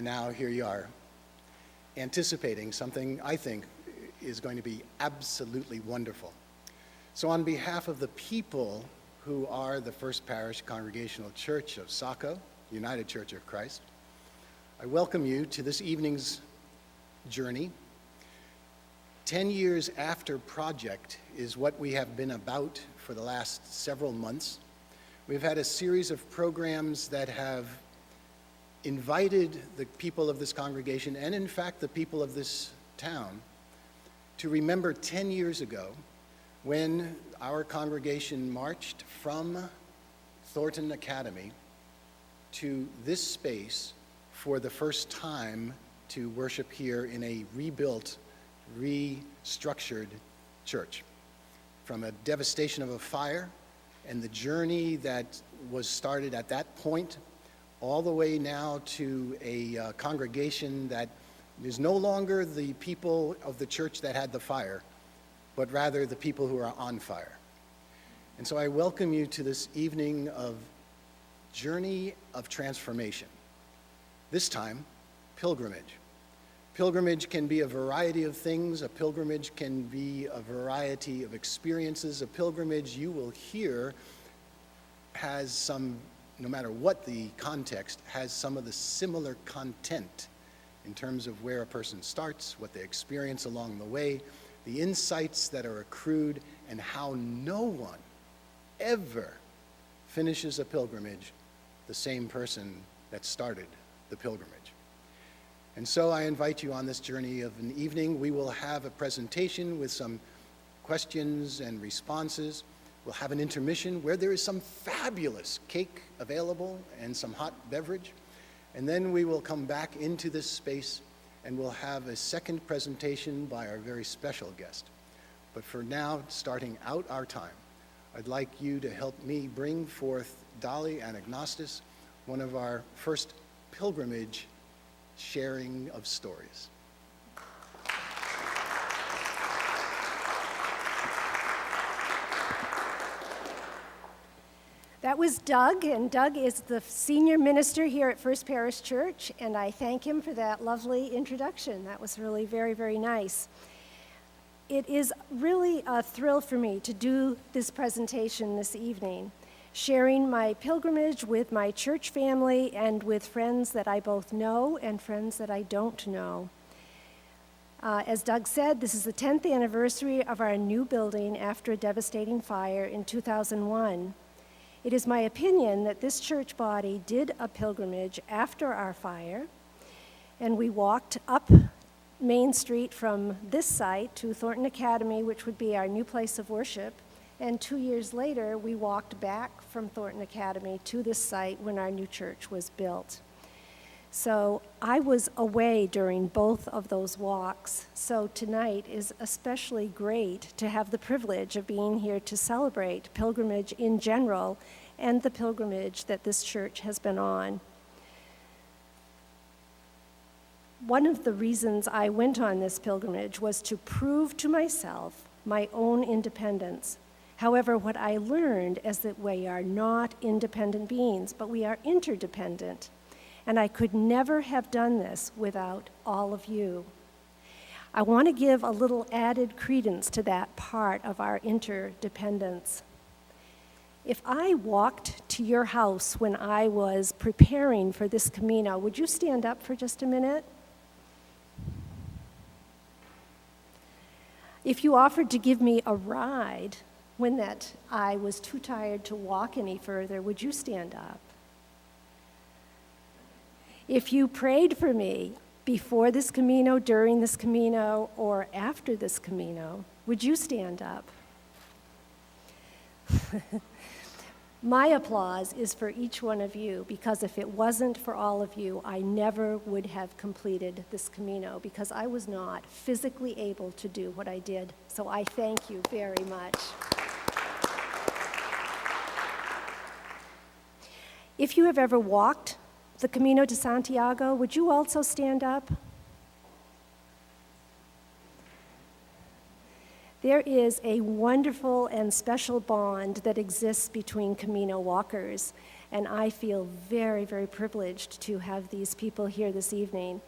And now here you are, anticipating something I think is going to be absolutely wonderful. So on behalf of the people who are the First Parish Congregational Church of Saco, United Church of Christ, I welcome you to this evening's journey. 10 years after project is what we have been about for the last several months. We've had a series of programs that have invited the people of this congregation, and in fact the people of this town, to remember 10 years ago when our congregation marched from Thornton Academy to this space for the first time to worship here in a rebuilt, restructured church. From a devastation of a fire and the journey that was started at that point, all the way now to a congregation that is no longer the people of the church that had the fire, but rather the people who are on fire. And so I welcome you to this evening of journey of transformation. This time, pilgrimage. Pilgrimage can be a variety of things. A pilgrimage can be a variety of experiences. A pilgrimage, you will hear, has some, no matter what the context, has some of the similar content in terms of where a person starts, what they experience along the way, the insights that are accrued, and how no one ever finishes a pilgrimage the same person that started the pilgrimage. And so I invite you on this journey of an evening. We will have a presentation with some questions and responses. We'll have an intermission where there is some fabulous cake available and some hot beverage. And then we will come back into this space and we'll have a second presentation by our very special guest. But for now, starting out our time, I'd like you to help me bring forth Dolly Anagnostis, one of our first pilgrimage sharing of stories. That was Doug, and Doug is the senior minister here at First Parish Church, and I thank him for that lovely introduction. That was really very, very nice. It is really a thrill for me to do this presentation this evening, sharing my pilgrimage with my church family and with friends that I both know and friends that I don't know. As Doug said, this is the 10th anniversary of our new building after a devastating fire in 2001. It is my opinion that this church body did a pilgrimage after our fire, and we walked up Main Street from this site to Thornton Academy, which would be our new place of worship, and 2 years later, we walked back from Thornton Academy to this site when our new church was built. So I was away during both of those walks, so tonight is especially great to have the privilege of being here to celebrate pilgrimage in general and the pilgrimage that this church has been on. One of the reasons I went on this pilgrimage was to prove to myself my own independence. However, what I learned is that we are not independent beings, but we are interdependent. And I could never have done this without all of you. I want to give a little added credence to that part of our interdependence. If I walked to your house when I was preparing for this Camino, would you stand up for just a minute? If you offered to give me a ride when that I was too tired to walk any further, would you stand up? If you prayed for me before this Camino, during this Camino, or after this Camino, would you stand up? My applause is for each one of you, because if it wasn't for all of you, I never would have completed this Camino, because I was not physically able to do what I did. So I thank you very much. If you have ever walked the Camino de Santiago, would you also stand up? There is a wonderful and special bond that exists between Camino walkers, And I feel very, very privileged to have these people here this evening.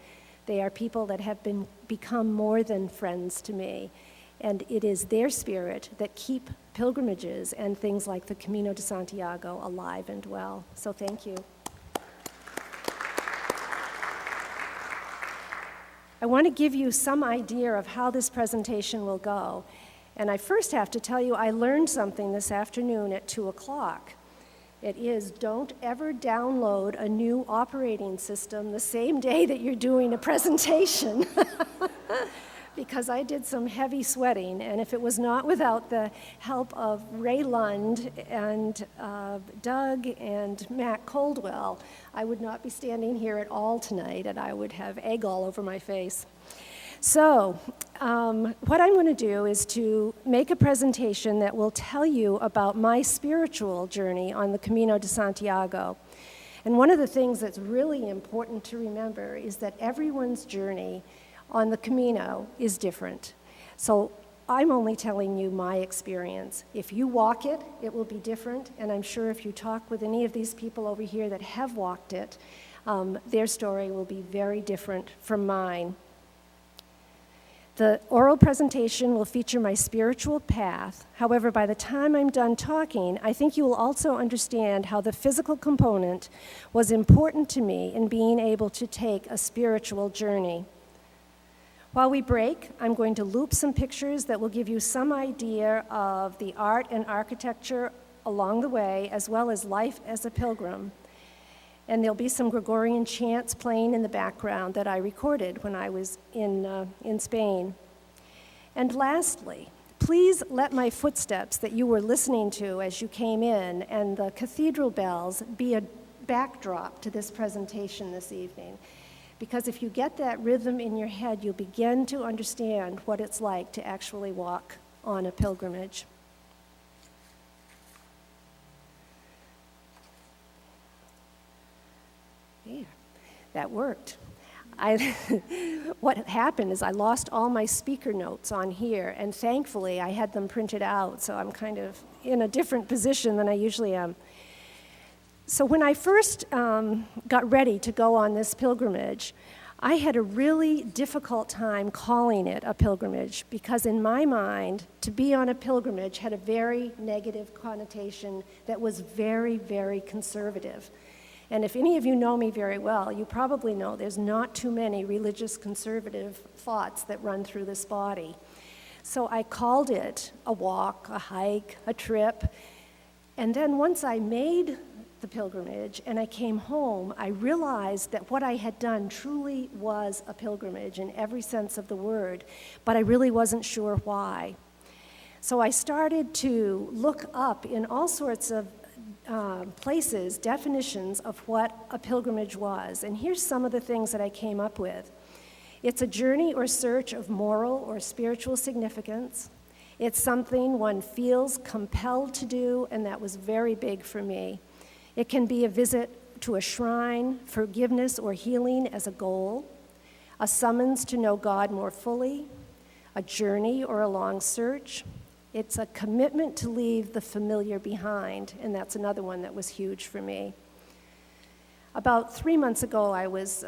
They are people that have become more than friends to me. And it is their spirit that keep pilgrimages and things like the Camino de Santiago alive and well. So thank you. I want to give you some idea of how this presentation will go. And I first have to tell you I learned something this afternoon at 2 o'clock. It is, don't ever download a new operating system the same day that you're doing a presentation. Because I did some heavy sweating, and if it was not without the help of Ray Lund and Doug and Matt Coldwell, I would not be standing here at all tonight, and I would have egg all over my face. So, what I'm going to do is to make a presentation that will tell you about my spiritual journey on the Camino de Santiago. And one of the things that's really important to remember is that everyone's journey on the Camino is different. So I'm only telling you my experience. If you walk it, it will be different, and I'm sure if you talk with any of these people over here that have walked it, their story will be very different from mine. The oral presentation will feature my spiritual path. However, by the time I'm done talking, I think you will also understand how the physical component was important to me in being able to take a spiritual journey. While we break, I'm going to loop some pictures that will give you some idea of the art and architecture along the way, as well as life as a pilgrim. And there'll be some Gregorian chants playing in the background that I recorded when I was in Spain. And lastly, please let my footsteps that you were listening to as you came in and the cathedral bells be a backdrop to this presentation this evening. Because if you get that rhythm in your head, you'll begin to understand what it's like to actually walk on a pilgrimage. Yeah, that worked. What happened is I lost all my speaker notes on here, and thankfully I had them printed out, so I'm kind of in a different position than I usually am. So when I first got ready to go on this pilgrimage, I had a really difficult time calling it a pilgrimage because in my mind, to be on a pilgrimage had a very negative connotation that was very, very conservative. And if any of you know me very well, you probably know there's not too many religious conservative thoughts that run through this body. So I called it a walk, a hike, a trip. And then once I made the pilgrimage and I came home, I realized that what I had done truly was a pilgrimage in every sense of the word, but I really wasn't sure why. So I started to look up in all sorts of places, definitions of what a pilgrimage was. And here's some of the things that I came up with. It's a journey or search of moral or spiritual significance. It's something one feels compelled to do, and that was very big for me. It can be a visit to a shrine, forgiveness or healing as a goal, a summons to know God more fully, a journey or a long search. It's a commitment to leave the familiar behind, and that's another one that was huge for me. About 3 months ago, I was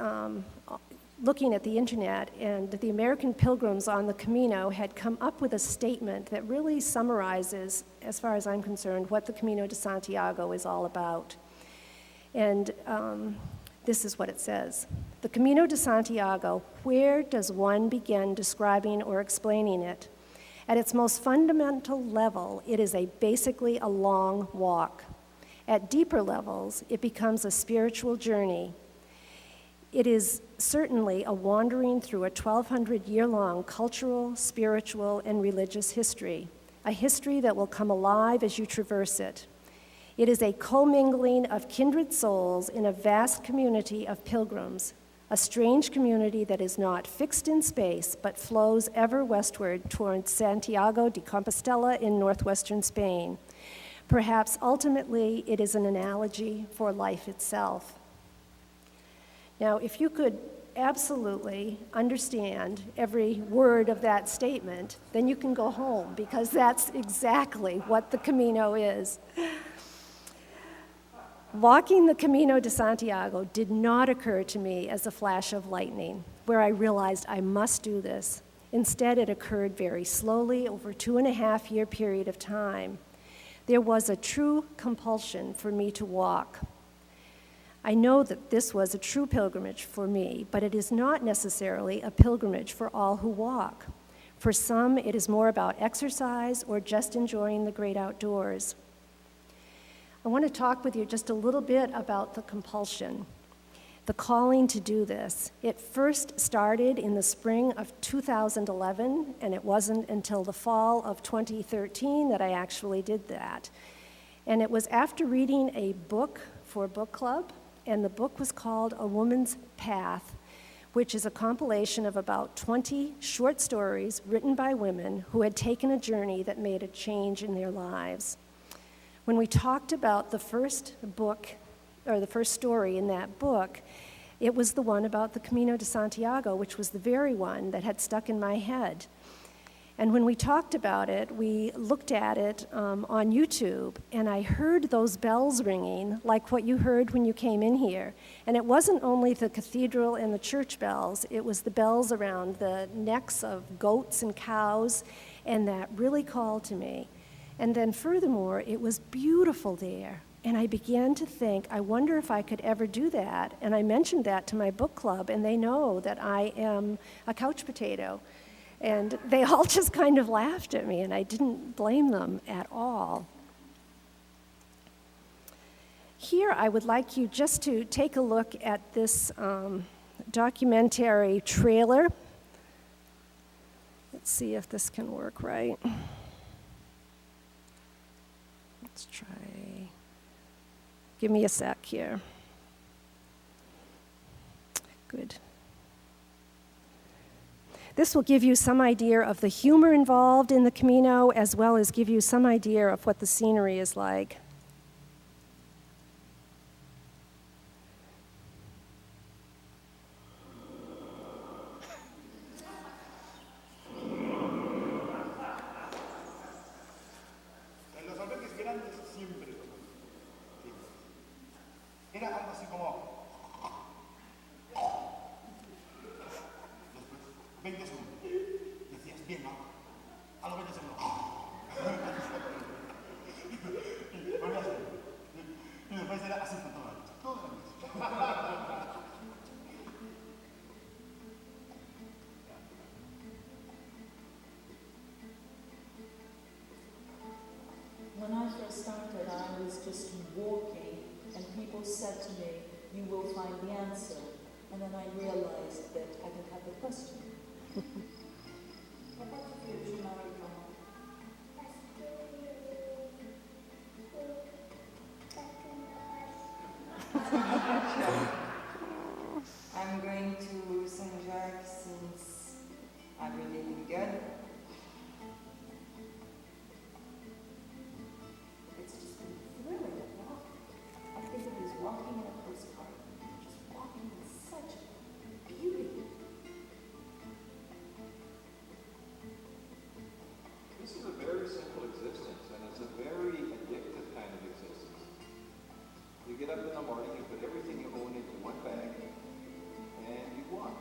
looking at the internet, and the American Pilgrims on the Camino had come up with a statement that really summarizes, as far as I'm concerned, what the Camino de Santiago is all about. And this is what it says. The Camino de Santiago, where does one begin describing or explaining it? At its most fundamental level, it is basically a long walk. At deeper levels, it becomes a spiritual journey. It is certainly a wandering through a 1,200-year-long cultural, spiritual, and religious history, a history that will come alive as you traverse it. It is a commingling of kindred souls in a vast community of pilgrims, a strange community that is not fixed in space, but flows ever westward towards Santiago de Compostela in northwestern Spain. Perhaps ultimately it is an analogy for life itself. Now, if you could absolutely understand every word of that statement, then you can go home, because that's exactly what the Camino is. Walking the Camino de Santiago did not occur to me as a flash of lightning, where I realized I must do this. Instead, it occurred very slowly over a 2.5-year period of time. There was a true compulsion for me to walk. I know that this was a true pilgrimage for me, but it is not necessarily a pilgrimage for all who walk. For some, it is more about exercise or just enjoying the great outdoors. I want to talk with you just a little bit about the compulsion, the calling to do this. It first started in the spring of 2011, and it wasn't until the fall of 2013 that I actually did that. And it was after reading a book for book club, and the book was called A Woman's Path, which is a compilation of about 20 short stories written by women who had taken a journey that made a change in their lives. When we talked about the first book, or the first story in that book, it was the one about the Camino de Santiago, which was the very one that had stuck in my head. And when we talked about it, we looked at it on YouTube, and I heard those bells ringing like what you heard when you came in here. And it wasn't only the cathedral and the church bells, it was the bells around the necks of goats and cows, and that really called to me. And then furthermore, it was beautiful there. And I began to think, I wonder if I could ever do that. And I mentioned that to my book club, and they know that I am a couch potato. And they all just kind of laughed at me, and I didn't blame them at all. Here, I would like you just to take a look at this documentary trailer. Let's see if this can work right. Let's try. Give me a sec here. Good. This will give you some idea of the humor involved in the Camino, as well as give you some idea of what the scenery is like. Los albergues grandes siempre. Era algo así como 20 segundos. Decías, bien, ¿no? A los 20 segundos. Y volvías a hacer. Y después era así por toda la noche. Toda la noche. When I first started, I was just walking, and people said to me, "You will find the answer." And then I realized that I didn't have the question. What about the future, Marika? I'm going to Saint-Jacques since I really did good. It's just been thrilling to walk. I think it was walking in a postcard, just walking in such beauty. This is a very simple existence, and it's a very addictive kind of existence. You get up in the morning, you put everything you own into one bag, and you walk.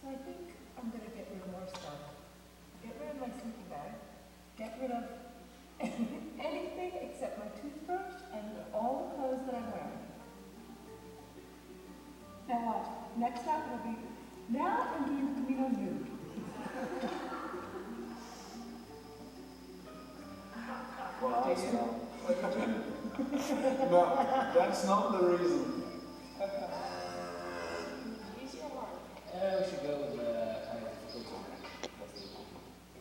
So I think I'm going to get rid of more stuff. Get rid of my sleeping bag. Get rid of anything except my toothbrush and all the clothes that I'm wearing. Now watch. Next up will be, now I'm doing the Camino nude. No, that's not the reason. Use your heart. We should go with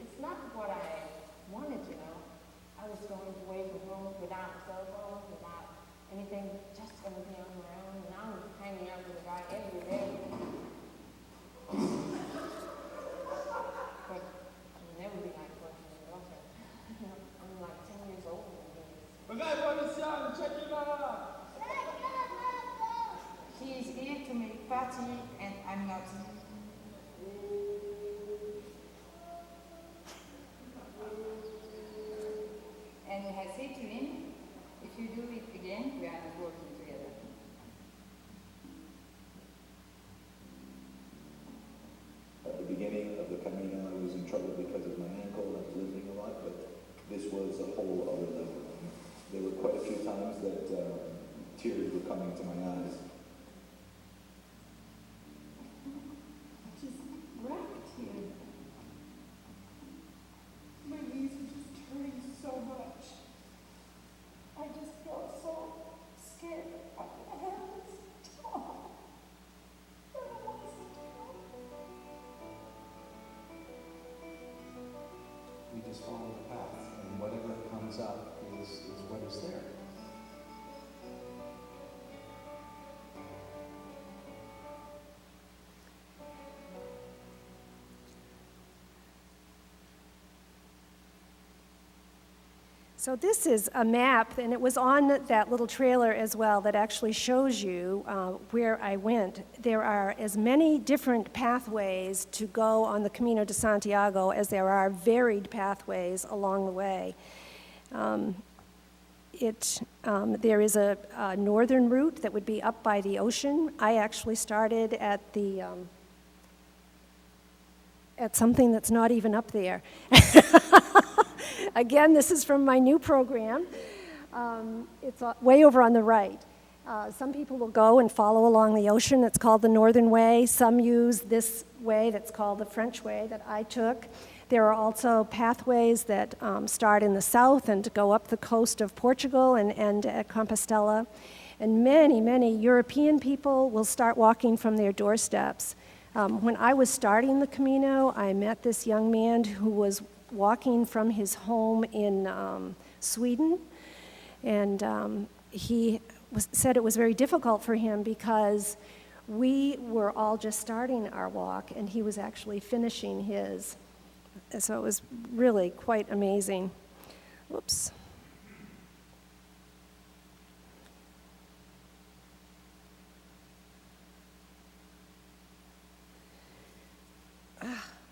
It's not what I wanted, you know. I was going away from home without cell phone, without anything, just everything on my own. And now I'm hanging out with a guy every day. But I'll never be like working with a daughter. You know, I'm like 10 years old. He is here to make party, and I'm not. And I said to him, if you do it again, we are working together. At the beginning of the Camino, I was in trouble because of my ankle. I was limping a lot, but this was a whole other level. There were quite a few times that tears were coming to my eyes. Just wrecked here. My knees are just hurting so much. I just felt so scared. I have this talk. I don't want to talk. We just follow the path, and whatever comes up is what is there. So this is a map, and it was on that little trailer as well that actually shows you where I went. There are as many different pathways to go on the Camino de Santiago as there are varied pathways along the way. There is a northern route that would be up by the ocean. I actually started at something that's not even up there. Again, this is from my new program. It's way over on the right. Some people will go and follow along the ocean. It's called the Northern Way. Some use this way that's called the French Way that I took. There are also pathways that start in the south and go up the coast of Portugal and end at Compostela. And many, many European people will start walking from their doorsteps. When I was starting the Camino, I met this young man who was walking from his home in Sweden, and he said it was very difficult for him because we were all just starting our walk, and he was actually finishing his. So it was really quite amazing. Whoops.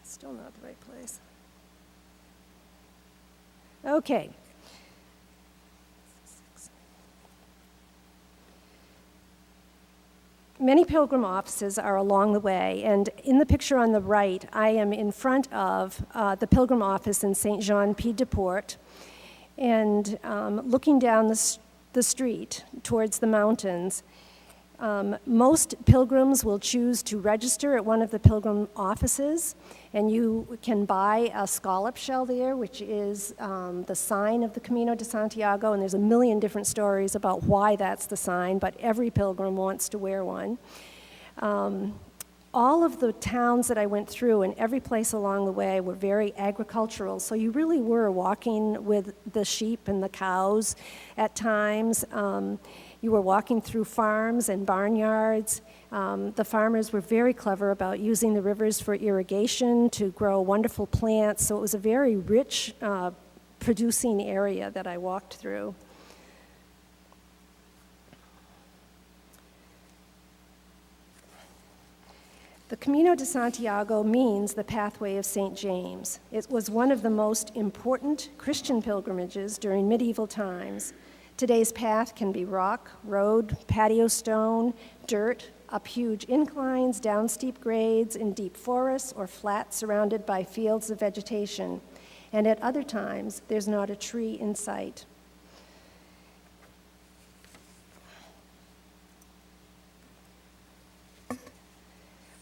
Still not the right place. Okay. Many pilgrim offices are along the way, and in the picture on the right, I am in front of the pilgrim office in Saint Jean Pied de Port, and looking down the street towards the mountains. Most pilgrims will choose to register at one of the pilgrim offices, and you can buy a scallop shell there, which is the sign of the Camino de Santiago, and there's a million different stories about why that's the sign, but every pilgrim wants to wear one. All of the towns that I went through and every place along the way were very agricultural, so you really were walking with the sheep and the cows at times. You were walking through farms and barnyards. The farmers were very clever about using the rivers for irrigation to grow wonderful plants, so it was a very rich producing area that I walked through. The Camino de Santiago means the pathway of St. James. It was one of the most important Christian pilgrimages during medieval times. Today's path can be rock, road, patio stone, dirt, up huge inclines, down steep grades, in deep forests, or flat surrounded by fields of vegetation. And at other times, there's not a tree in sight.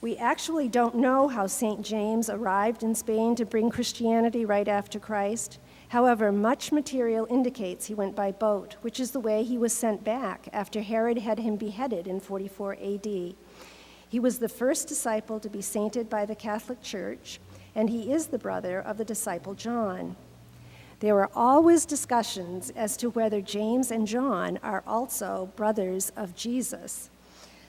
We actually don't know how St. James arrived in Spain to bring Christianity right after Christ. However, much material indicates he went by boat, which is the way he was sent back after Herod had him beheaded in 44 AD. He was the first disciple to be sainted by the Catholic Church, and he is the brother of the disciple John. There were always discussions as to whether James and John are also brothers of Jesus.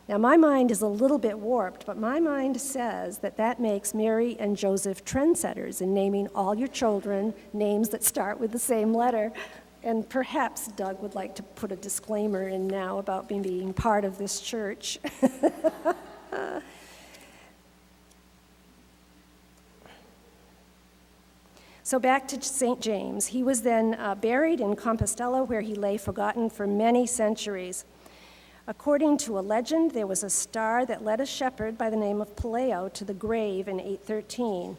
Now, my mind is a little bit warped, but my mind says that makes Mary and Joseph trendsetters in naming all your children names that start with the same letter. And perhaps Doug would like to put a disclaimer in now about me being part of this church. So back to St. James. He was then buried in Compostela, where he lay forgotten for many centuries. According to a legend, there was a star that led a shepherd by the name of Peleo to the grave in 813.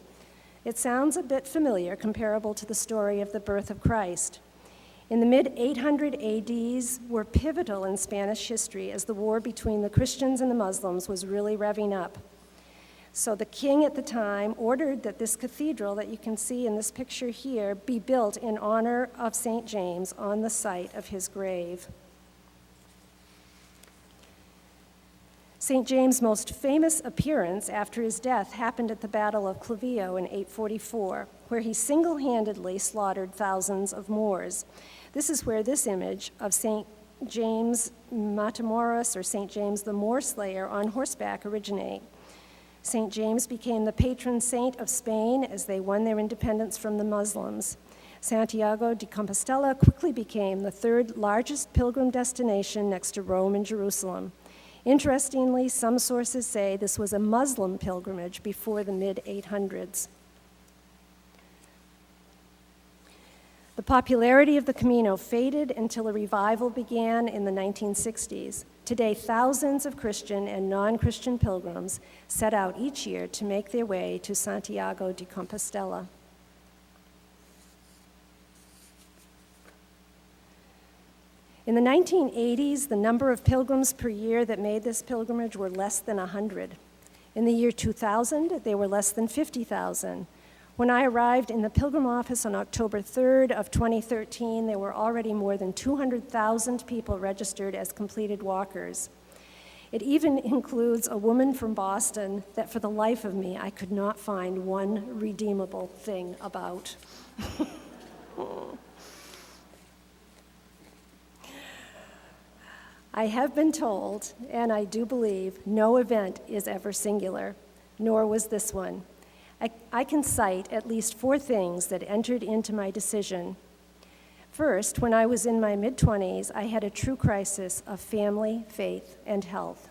It sounds a bit familiar, comparable to the story of the birth of Christ. In the mid-800 ADs were pivotal in Spanish history as the war between the Christians and the Muslims was really revving up. So the king at the time ordered that this cathedral that you can see in this picture here be built in honor of St. James on the site of his grave. St. James' most famous appearance after his death happened at the Battle of Clavio in 844, where he single-handedly slaughtered thousands of Moors. This is where this image of St. James Matamoros, or St. James the Moor Slayer on horseback, originate. St. James became the patron saint of Spain as they won their independence from the Muslims. Santiago de Compostela quickly became the third largest pilgrim destination next to Rome and Jerusalem. Interestingly, some sources say this was a Muslim pilgrimage before the mid-800s. The popularity of the Camino faded until a revival began in the 1960s. Today, thousands of Christian and non-Christian pilgrims set out each year to make their way to Santiago de Compostela. In the 1980s, the number of pilgrims per year that made this pilgrimage were less than 100. In the year 2000, they were less than 50,000. When I arrived in the pilgrim office on October 3rd of 2013, there were already more than 200,000 people registered as completed walkers. It even includes a woman from Boston that for the life of me, I could not find one redeemable thing about. I have been told, and I do believe, no event is ever singular, nor was this one. I can cite at least 4 things that entered into my decision. First, when I was in my mid-20s, I had a true crisis of family, faith, and health.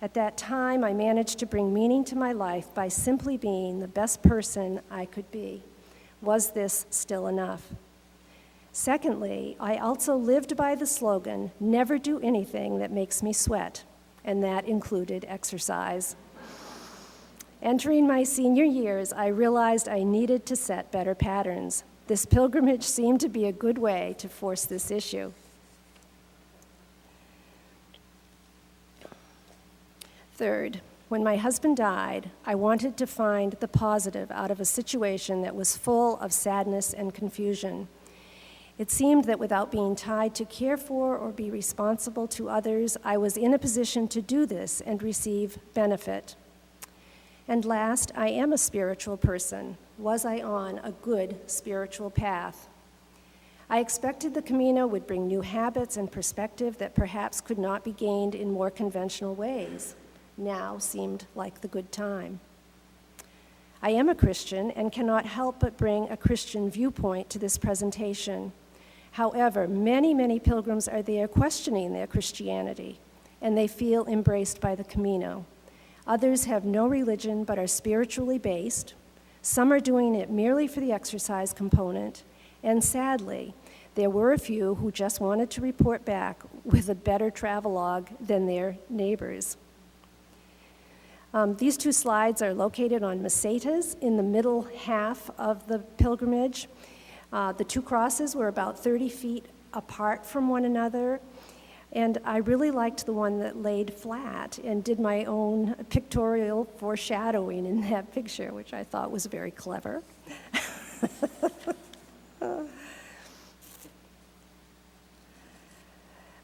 At that time, I managed to bring meaning to my life by simply being the best person I could be. Was this still enough? Secondly, I also lived by the slogan, never do anything that makes me sweat, and that included exercise. Entering my senior years, I realized I needed to set better patterns. This pilgrimage seemed to be a good way to force this issue. Third, when my husband died, I wanted to find the positive out of a situation that was full of sadness and confusion. It seemed that without being tied to care for or be responsible to others, I was in a position to do this and receive benefit. And last, I am a spiritual person. Was I on a good spiritual path? I expected the Camino would bring new habits and perspective that perhaps could not be gained in more conventional ways. Now seemed like the good time. I am a Christian and cannot help but bring a Christian viewpoint to this presentation. However, many, many pilgrims are there questioning their Christianity, and they feel embraced by the Camino. Others have no religion but are spiritually based. Some are doing it merely for the exercise component, and sadly, there were a few who just wanted to report back with a better travelogue than their neighbors. These 2 slides are located on macetas in the middle half of the pilgrimage. The 2 crosses were about 30 feet apart from one another, and I really liked the one that laid flat and did my own pictorial foreshadowing in that picture, which I thought was very clever.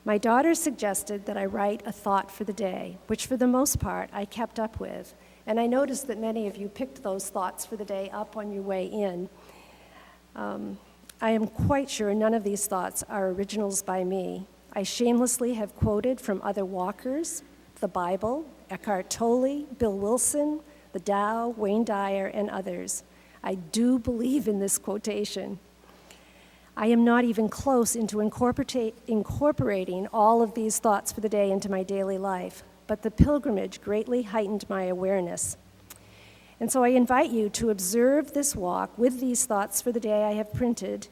My daughter suggested that I write a thought for the day, which for the most part I kept up with, and I noticed that many of you picked those thoughts for the day up on your way in. I am quite sure none of these thoughts are originals by me. I shamelessly have quoted from other walkers, the Bible, Eckhart Tolle, Bill Wilson, the Tao, Wayne Dyer, and others. I do believe in this quotation. I am not even close into incorporating all of these thoughts for the day into my daily life, but the pilgrimage greatly heightened my awareness. And so I invite you to observe this walk with these thoughts for the day I have printed.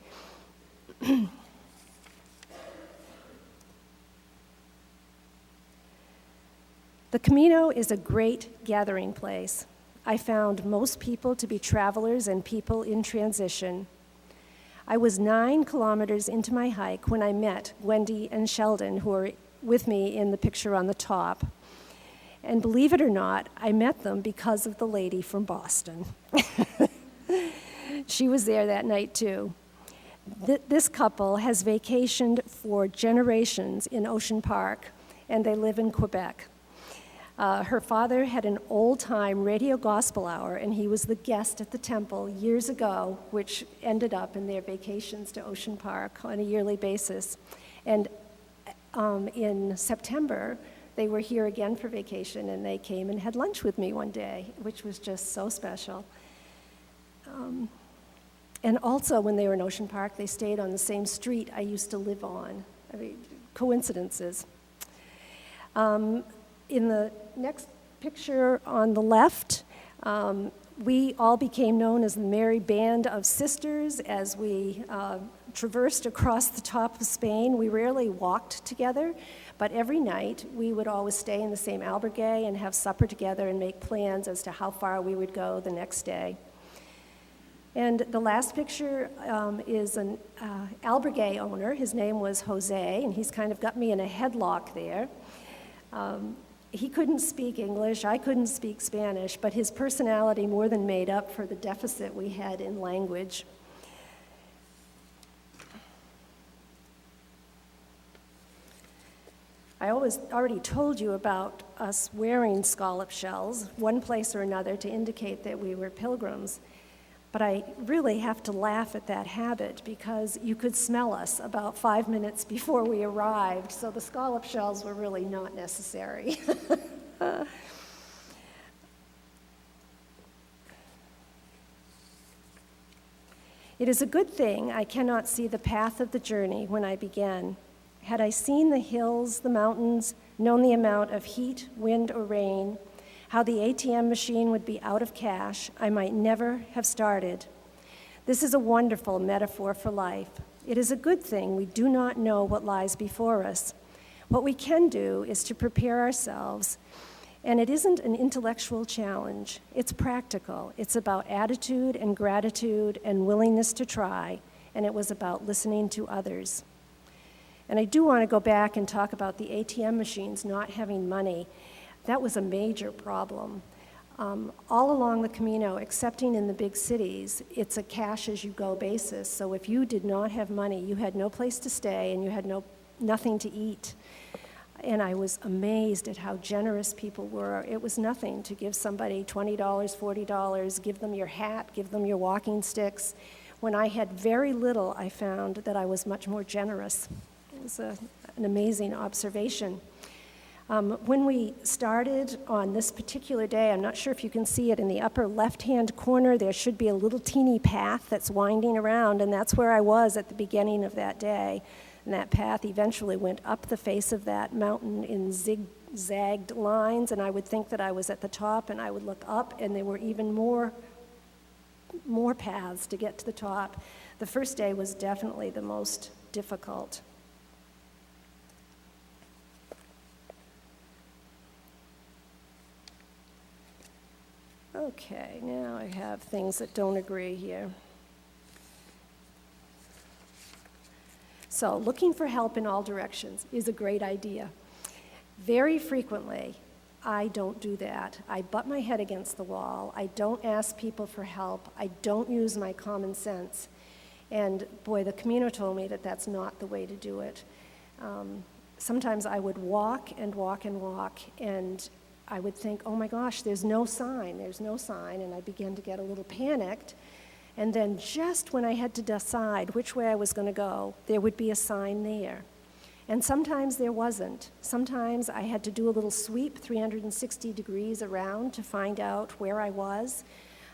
The Camino is a great gathering place. I found most people to be travelers and people in transition. I was 9 kilometers into my hike when I met Wendy and Sheldon, who are with me in the picture on the top. And believe it or not, I met them because of the lady from Boston. She was there that night too. This couple has vacationed for generations in Ocean Park, and they live in Quebec. Her father had an old-time radio gospel hour, and he was the guest at the temple years ago, which ended up in their vacations to Ocean Park on a yearly basis. And in September, they were here again for vacation, and they came and had lunch with me one day, which was just so special. And also, when they were in Ocean Park, they stayed on the same street I used to live on. I mean, coincidences. In the next picture on the left, we all became known as the Merry Band of Sisters as we traversed across the top of Spain. We rarely walked together, but every night we would always stay in the same albergue and have supper together and make plans as to how far we would go the next day. And the last picture is an albergue owner. His name was Jose, and he's kind of got me in a headlock there. He couldn't speak English, I couldn't speak Spanish, but his personality more than made up for the deficit we had in language. I already told you about us wearing scallop shells, one place or another, to indicate that we were pilgrims. But I really have to laugh at that habit because you could smell us about 5 minutes before we arrived, so the scallop shells were really not necessary. It is a good thing I cannot see the path of the journey when I began. Had I seen the hills, the mountains, known the amount of heat, wind, or rain, how the ATM machine would be out of cash, I might never have started. This is a wonderful metaphor for life. It is a good thing we do not know what lies before us. What we can do is to prepare ourselves, and it isn't an intellectual challenge. It's practical. It's about attitude and gratitude and willingness to try, and it was about listening to others. And I do want to go back and talk about the ATM machines not having money. That was a major problem. All along the Camino, excepting in the big cities, it's a cash-as-you-go basis. So if you did not have money, you had no place to stay and you had nothing to eat. And I was amazed at how generous people were. It was nothing to give somebody $20, $40, give them your hat, give them your walking sticks. When I had very little, I found that I was much more generous. It was an amazing observation. When we started on this particular day, I'm not sure if you can see it in the upper left-hand corner, there should be a little teeny path that's winding around, and that's where I was at the beginning of that day. And that path eventually went up the face of that mountain in zigzagged lines, and I would think that I was at the top, and I would look up, and there were even more paths to get to the top. The first day was definitely the most difficult. Okay, now I have things that don't agree here. So, looking for help in all directions is a great idea. Very frequently, I don't do that. I butt my head against the wall. I don't ask people for help. I don't use my common sense. And boy, the Camino told me that that's not the way to do it. Sometimes I would walk and walk and walk, and I would think, oh my gosh, there's no sign, and I began to get a little panicked. And then just when I had to decide which way I was going to go, there would be a sign there. And sometimes there wasn't. Sometimes I had to do a little sweep 360 degrees around to find out where I was.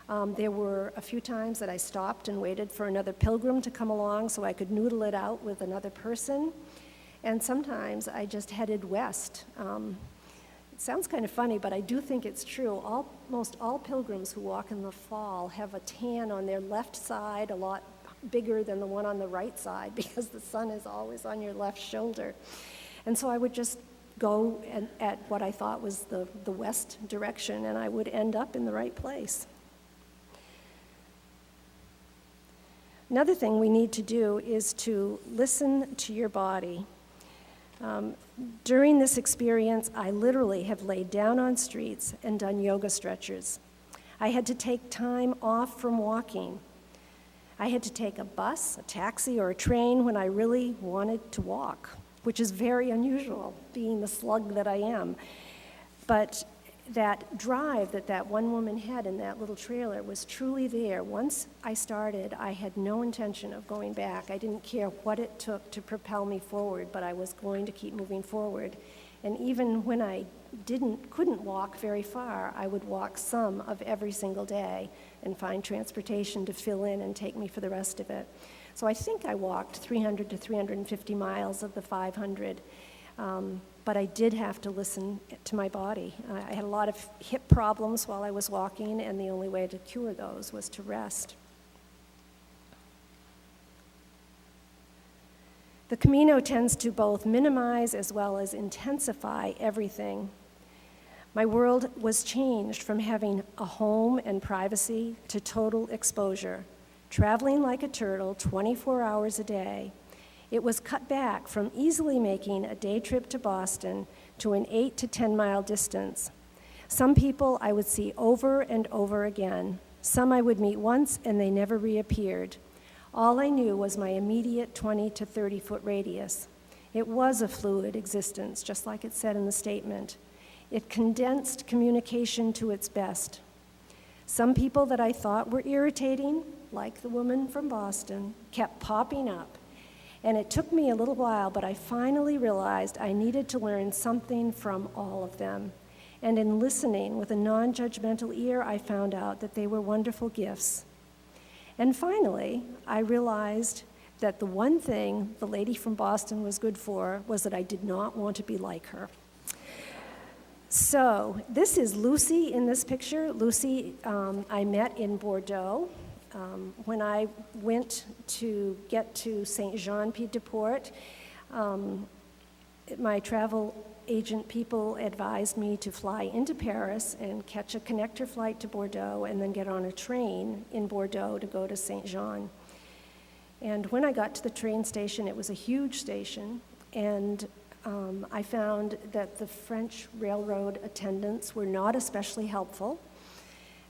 There were a few times that I stopped and waited for another pilgrim to come along so I could noodle it out with another person. And sometimes I just headed west. sounds kind of funny, but I do think it's true. Almost all pilgrims who walk in the fall have a tan on their left side, a lot bigger than the one on the right side, because the sun is always on your left shoulder. And so I would just go at what I thought was the west direction, and I would end up in the right place. Another thing we need to do is to listen to your body. During this experience, I literally have laid down on streets and done yoga stretches. I had to take time off from walking. I had to take a bus, a taxi, or a train when I really wanted to walk, which is very unusual, being the slug that I am. But that drive that one woman had in that little trailer was truly there. Once I started, I had no intention of going back. I didn't care what it took to propel me forward, but I was going to keep moving forward. And even when I couldn't walk very far, I would walk some of every single day and find transportation to fill in and take me for the rest of it. So I think I walked 300 to 350 miles of the 500. But I did have to listen to my body. I had a lot of hip problems while I was walking, and the only way to cure those was to rest. The Camino tends to both minimize as well as intensify everything. My world was changed from having a home and privacy to total exposure, traveling like a turtle 24 hours a day. It was cut back from easily making a day trip to Boston to an 8 to 10 mile distance. Some people I would see over and over again. Some I would meet once and they never reappeared. All I knew was my immediate 20 to 30 foot radius. It was a fluid existence, just like it said in the statement. It condensed communication to its best. Some people that I thought were irritating, like the woman from Boston, kept popping up. And it took me a little while, but I finally realized I needed to learn something from all of them. And in listening with a non-judgmental ear, I found out that they were wonderful gifts. And finally, I realized that the one thing the lady from Boston was good for was that I did not want to be like her. So this is Lucy in this picture. Lucy, I met in Bordeaux. When I went to get to Saint Jean-Pied-de-Port, my travel agent people advised me to fly into Paris and catch a connector flight to Bordeaux and then get on a train in Bordeaux to go to Saint Jean. And when I got to the train station, it was a huge station, and I found that the French railroad attendants were not especially helpful.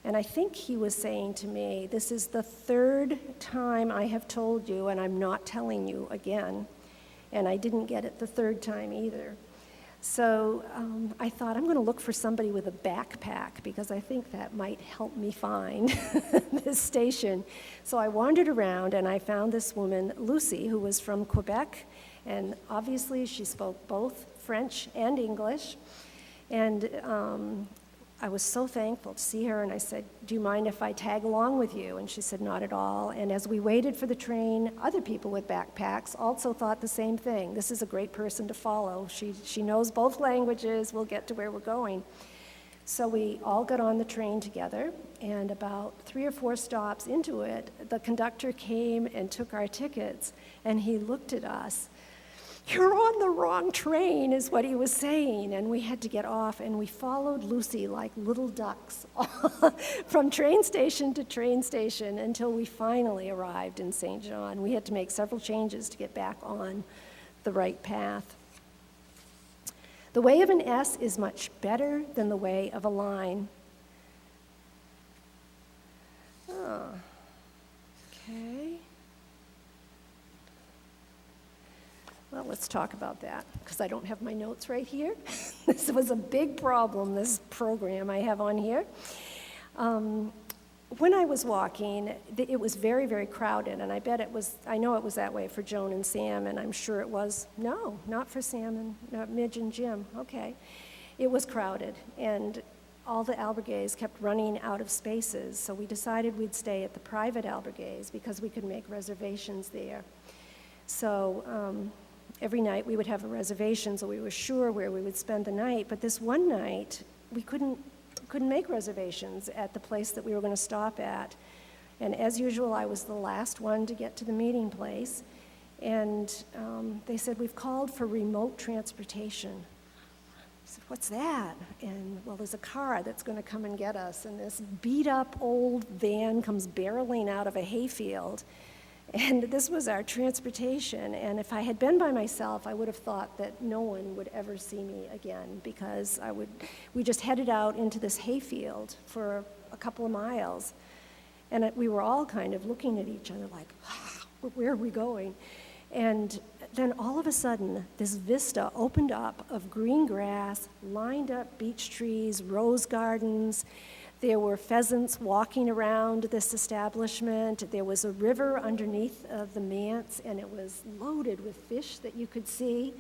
And I think he was saying to me, this is the third time I have told you, and I'm not telling you again. And I didn't get it the third time either. So I thought, I'm going to look for somebody with a backpack, because I think that might help me find this station. So I wandered around, and I found this woman, Lucy, who was from Quebec. And obviously, she spoke both French and English. And I was so thankful to see her, and I said, do you mind if I tag along with you? And she said, not at all. And as we waited for the train, other people with backpacks also thought the same thing. This is a great person to follow. She knows both languages. We'll get to where we're going. So we all got on the train together, and about 3 or 4 stops into it, the conductor came and took our tickets, and he looked at us. You're on the wrong train, is what he was saying. And we had to get off, and we followed Lucy like little ducks from train station to train station until we finally arrived in Saint John. We had to make several changes to get back on the right path. The way of an S is much better than the way of a line. Oh, okay. Well, let's talk about that, because I don't have my notes right here. This was a big problem, this program I have on here. When I was walking, it was very, very crowded, and I know it was that way for Joan and Sam, and I'm sure it was, no, not for Sam and Midge and Jim, okay. It was crowded, and all the albergues kept running out of spaces, so we decided we'd stay at the private albergues because we could make reservations there. So every night we would have a reservation, so we were sure where we would spend the night. But this one night, we couldn't make reservations at the place that we were going to stop at. And as usual, I was the last one to get to the meeting place. And they said, we've called for remote transportation. I said, what's that? And, well, there's a car that's going to come and get us. And this beat-up old van comes barreling out of a hayfield. And this was our transportation. And if I had been by myself, I would have thought that no one would ever see me again, because we just headed out into this hayfield for a couple of miles. And we were all kind of looking at each other like, where are we going? And then all of a sudden, this vista opened up of green grass, lined up beech trees, rose gardens. There were pheasants walking around this establishment. There was a river underneath the manse, and it was loaded with fish that you could see.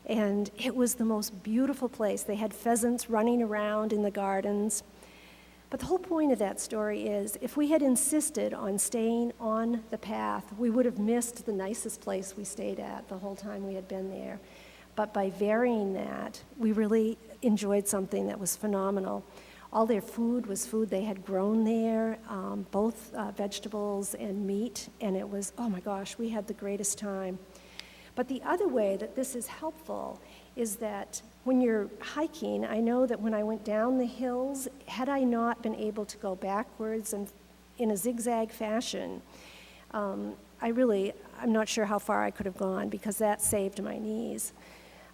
And it was the most beautiful place. They had pheasants running around in the gardens. But the whole point of that story is, if we had insisted on staying on the path, we would have missed the nicest place we stayed at the whole time we had been there. But by varying that, we really enjoyed something that was phenomenal. All their food was food they had grown there, both vegetables and meat, and it was, oh my gosh, we had the greatest time. But the other way that this is helpful is that when you're hiking, I know that when I went down the hills, had I not been able to go backwards and in a zigzag fashion, I'm not sure how far I could have gone, because that saved my knees.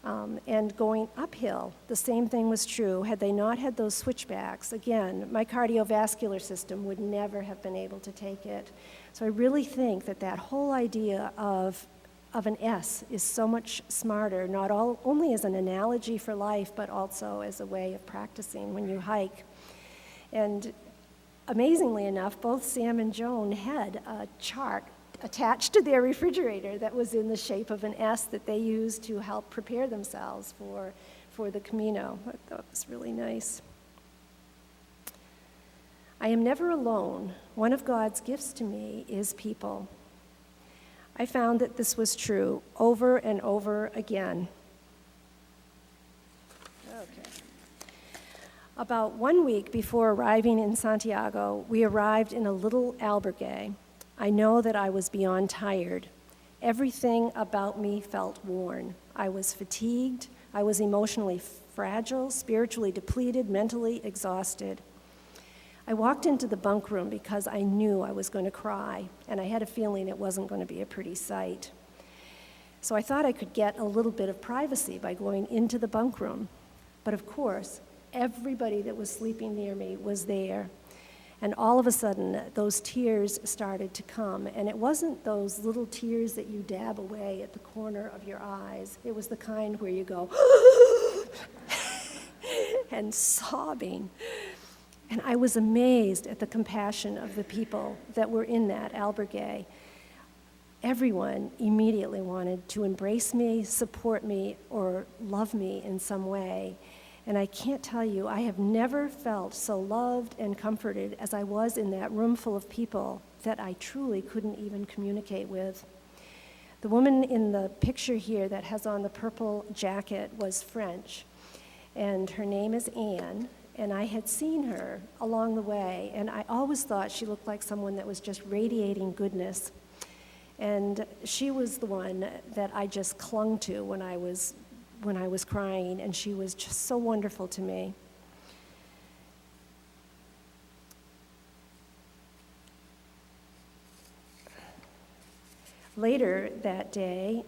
And going uphill, the same thing was true. Had they not had those switchbacks, again, my cardiovascular system would never have been able to take it. So I really think that whole idea of an S is so much smarter, not only as an analogy for life, but also as a way of practicing when you hike. And amazingly enough, both Sam and Joan had a chart attached to their refrigerator that was in the shape of an S that they used to help prepare themselves for the Camino. I thought it was really nice. I am never alone. One of God's gifts to me is people. I found that this was true over and over again. Okay. About 1 week before arriving in Santiago, we arrived in a little albergue. I know that I was beyond tired. Everything about me felt worn. I was fatigued. I was emotionally fragile, spiritually depleted, mentally exhausted. I walked into the bunk room because I knew I was going to cry, and I had a feeling it wasn't going to be a pretty sight. So I thought I could get a little bit of privacy by going into the bunk room. But of course, everybody that was sleeping near me was there. And all of a sudden, those tears started to come. And it wasn't those little tears that you dab away at the corner of your eyes. It was the kind where you go, and sobbing. And I was amazed at the compassion of the people that were in that albergue. Everyone immediately wanted to embrace me, support me, or love me in some way. And I can't tell you, I have never felt so loved and comforted as I was in that room full of people that I truly couldn't even communicate with. The woman in the picture here that has on the purple jacket was French, and her name is Anne. And I had seen her along the way, and I always thought she looked like someone that was just radiating goodness. And she was the one that I just clung to when I was crying, and she was just so wonderful to me. Later that day,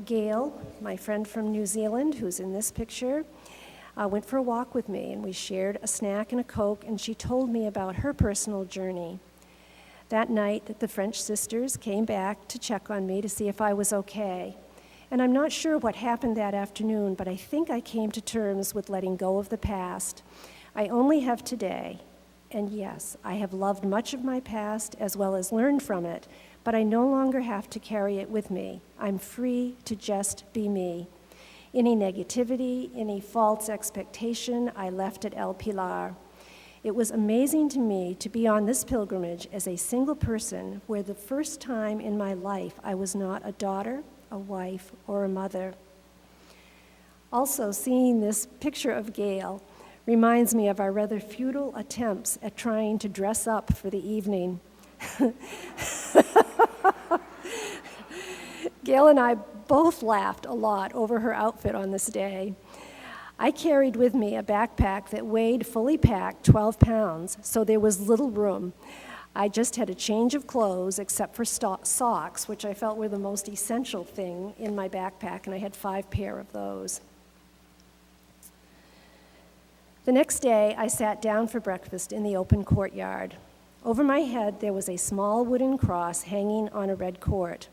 Gail, my friend from New Zealand, who's in this picture, went for a walk with me, and we shared a snack and a Coke, and she told me about her personal journey. That night, the French sisters came back to check on me to see if I was okay. And I'm not sure what happened that afternoon, but I think I came to terms with letting go of the past. I only have today, and yes, I have loved much of my past as well as learned from it, but I no longer have to carry it with me. I'm free to just be me. Any negativity, any false expectation, I left at El Pilar. It was amazing to me to be on this pilgrimage as a single person, where the first time in my life I was not a daughter, a wife, or a mother. Also, seeing this picture of Gail reminds me of our rather futile attempts at trying to dress up for the evening. Gail and I both laughed a lot over her outfit on this day. I carried with me a backpack that weighed, fully packed, 12 pounds, so there was little room. I just had a change of clothes except for socks, which I felt were the most essential thing in my backpack, and I had 5 pair of those. The next day, I sat down for breakfast in the open courtyard. Over my head, there was a small wooden cross hanging on a red cord.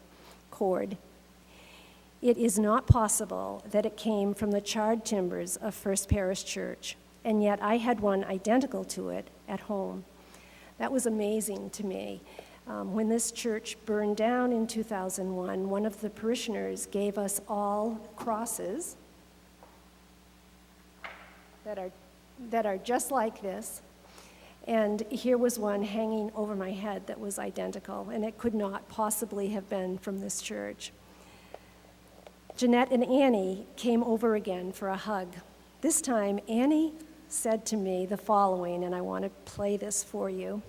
It is not possible that it came from the charred timbers of First Parish Church, and yet I had one identical to it at home. That was amazing to me. When this church burned down in 2001, one of the parishioners gave us all crosses that are just like this, and here was one hanging over my head that was identical, and it could not possibly have been from this church. Jeanette and Annie came over again for a hug. This time, Annie said to me the following, and I want to play this for you.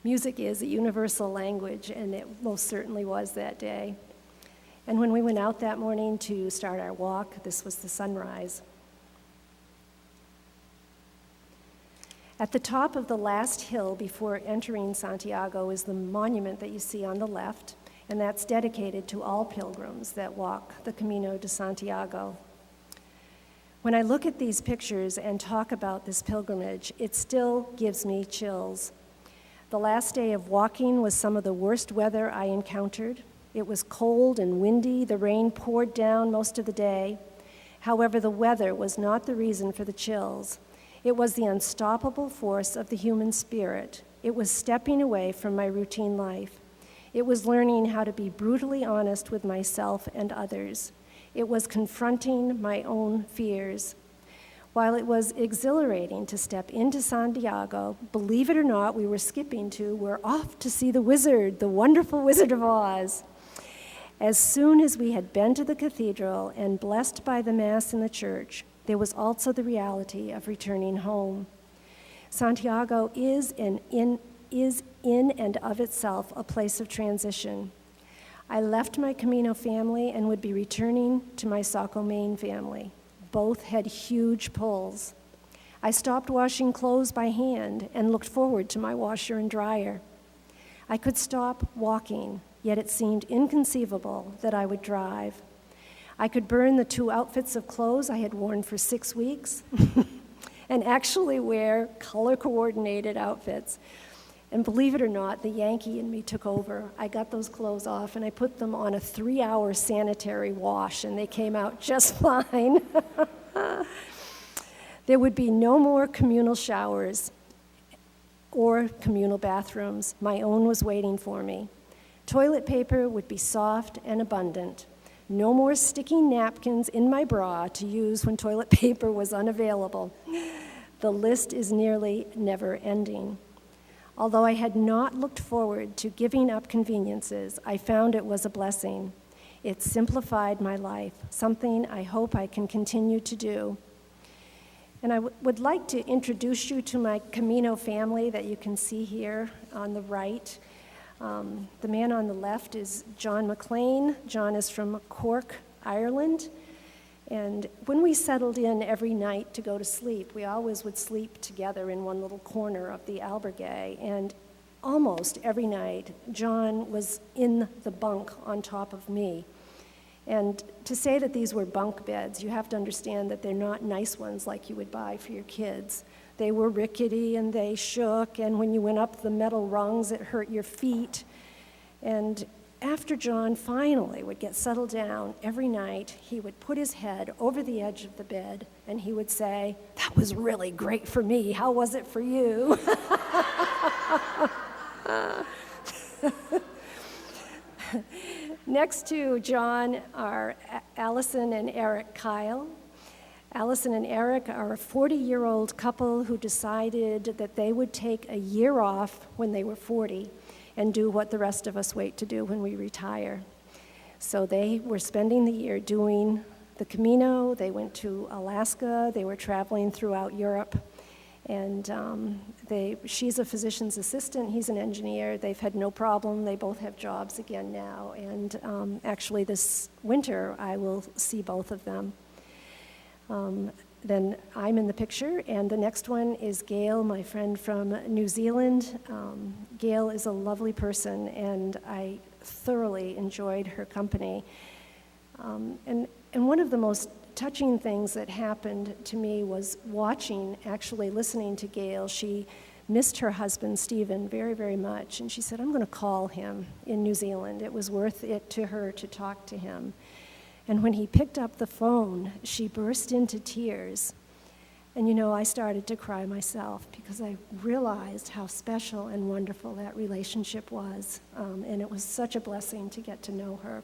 Music is a universal language, and it most certainly was that day. And when we went out that morning to start our walk, this was the sunrise. At the top of the last hill before entering Santiago is the monument that you see on the left, and that's dedicated to all pilgrims that walk the Camino de Santiago. When I look at these pictures and talk about this pilgrimage, it still gives me chills. The last day of walking was some of the worst weather I encountered. It was cold and windy. The rain poured down most of the day. However, the weather was not the reason for the chills. It was the unstoppable force of the human spirit. It was stepping away from my routine life. It was learning how to be brutally honest with myself and others. It was confronting my own fears. While it was exhilarating to step into Santiago, believe it or not, we're off to see the wizard, the wonderful Wizard of Oz. As soon as we had been to the cathedral and blessed by the Mass in the church, there was also the reality of returning home. Santiago is in and of itself a place of transition. I left my Camino family and would be returning to my Saco, Maine family. Both had huge pulls. I stopped washing clothes by hand and looked forward to my washer and dryer. I could stop walking, yet it seemed inconceivable that I would drive. I could burn the 2 outfits of clothes I had worn for 6 weeks and actually wear color-coordinated outfits. And believe it or not, the Yankee in me took over. I got those clothes off and I put them on a 3-hour sanitary wash, and they came out just fine. There would be no more communal showers or communal bathrooms. My own was waiting for me. Toilet paper would be soft and abundant. No more sticking napkins in my bra to use when toilet paper was unavailable. The list is nearly never ending. Although I had not looked forward to giving up conveniences, I found it was a blessing. It simplified my life, something I hope I can continue to do. And I would like to introduce you to my Camino family that you can see here on the right. The man on the left is John McLean. John is from Cork, Ireland. And when we settled in every night to go to sleep, we always would sleep together in one little corner of the albergue. And almost every night, John was in the bunk on top of me. And to say that these were bunk beds, you have to understand that they're not nice ones like you would buy for your kids. They were rickety and they shook, and when you went up the metal rungs, it hurt your feet. And after John finally would get settled down every night, he would put his head over the edge of the bed and he would say, "That was really great for me. How was it for you?" Next to John are Allison and Eric Kyle. Allison and Eric are a 40-year-old couple who decided that they would take a year off when they were 40 and do what the rest of us wait to do when we retire. So they were spending the year doing the Camino. They went to Alaska. They were traveling throughout Europe. And she's a physician's assistant. He's an engineer. They've had no problem. They both have jobs again now. And actually this winter, I will see both of them. Then I'm in the picture, and the next one is Gail, my friend from New Zealand. Gail is a lovely person, and I thoroughly enjoyed her company. And one of the most touching things that happened to me was actually listening to Gail. She missed her husband, Stephen, very, very much, and she said, "I'm going to call him in New Zealand." It was worth it to her to talk to him. And when he picked up the phone, she burst into tears. And I started to cry myself because I realized how special and wonderful that relationship was. And it was such a blessing to get to know her.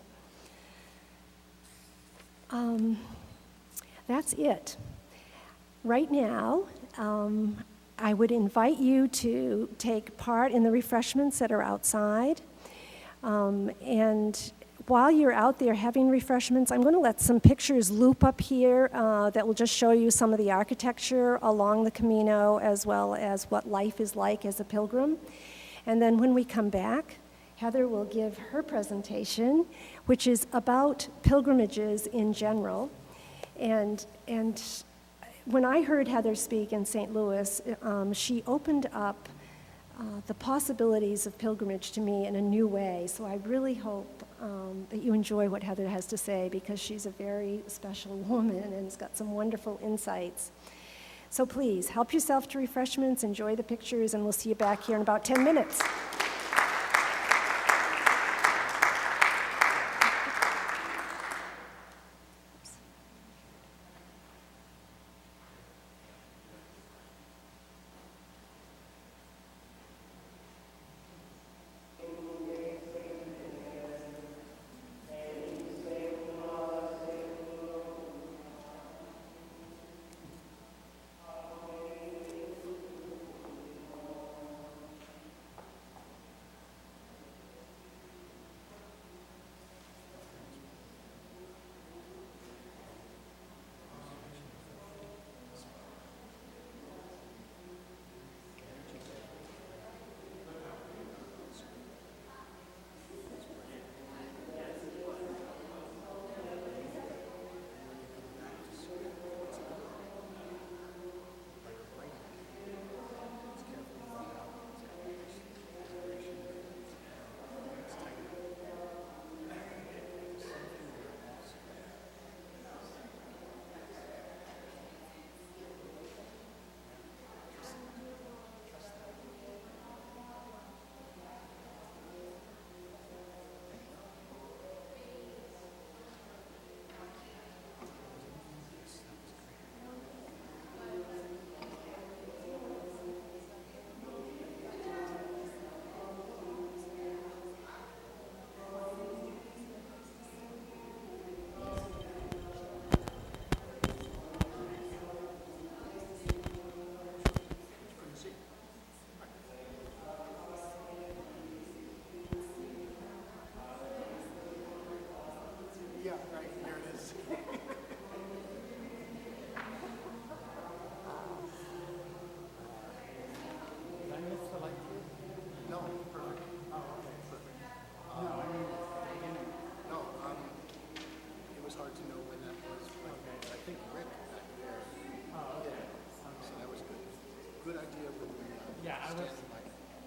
That's it. Right now, I would invite you to take part in the refreshments that are outside. And while you're out there having refreshments, I'm going to let some pictures loop up here that will just show you some of the architecture along the Camino, as well as what life is like as a pilgrim. And then when we come back, Heather will give her presentation, which is about pilgrimages in general. And when I heard Heather speak in St. Louis, she opened up the possibilities of pilgrimage to me in a new way. So I really hope that you enjoy what Heather has to say, because she's a very special woman and has got some wonderful insights. So please, help yourself to refreshments, enjoy the pictures, and we'll see you back here in about 10 minutes.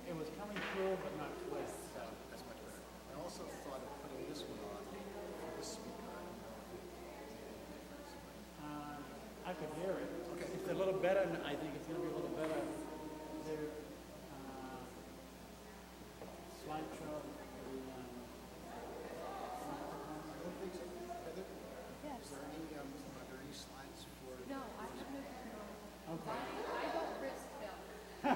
It was coming through, but not clear. So That's much better. I also thought of putting this one on the speaker. I could hear it. Okay. It's a little better. I think it's going to be a little better. There, slideshow.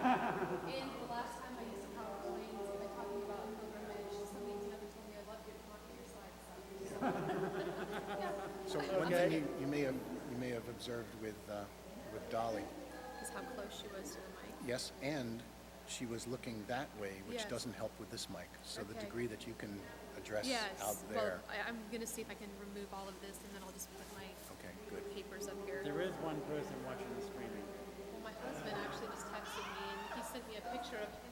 And the last time I used PowerPoint, by talking about pilgrimage, somebody never told me I love you to talk to your side So one thing you may have observed with Dolly, is how close she was to the mic. yes, and she was looking that way, which Yes. doesn't help with this mic. So the Okay. degree that you can address Yes. out Well, there. I'm going to see if I can remove all of this, and then I'll just put my Okay, good. papers up here. There is one person watching the streaming. Well, my husband actually just texted me, and he sent me a picture of him.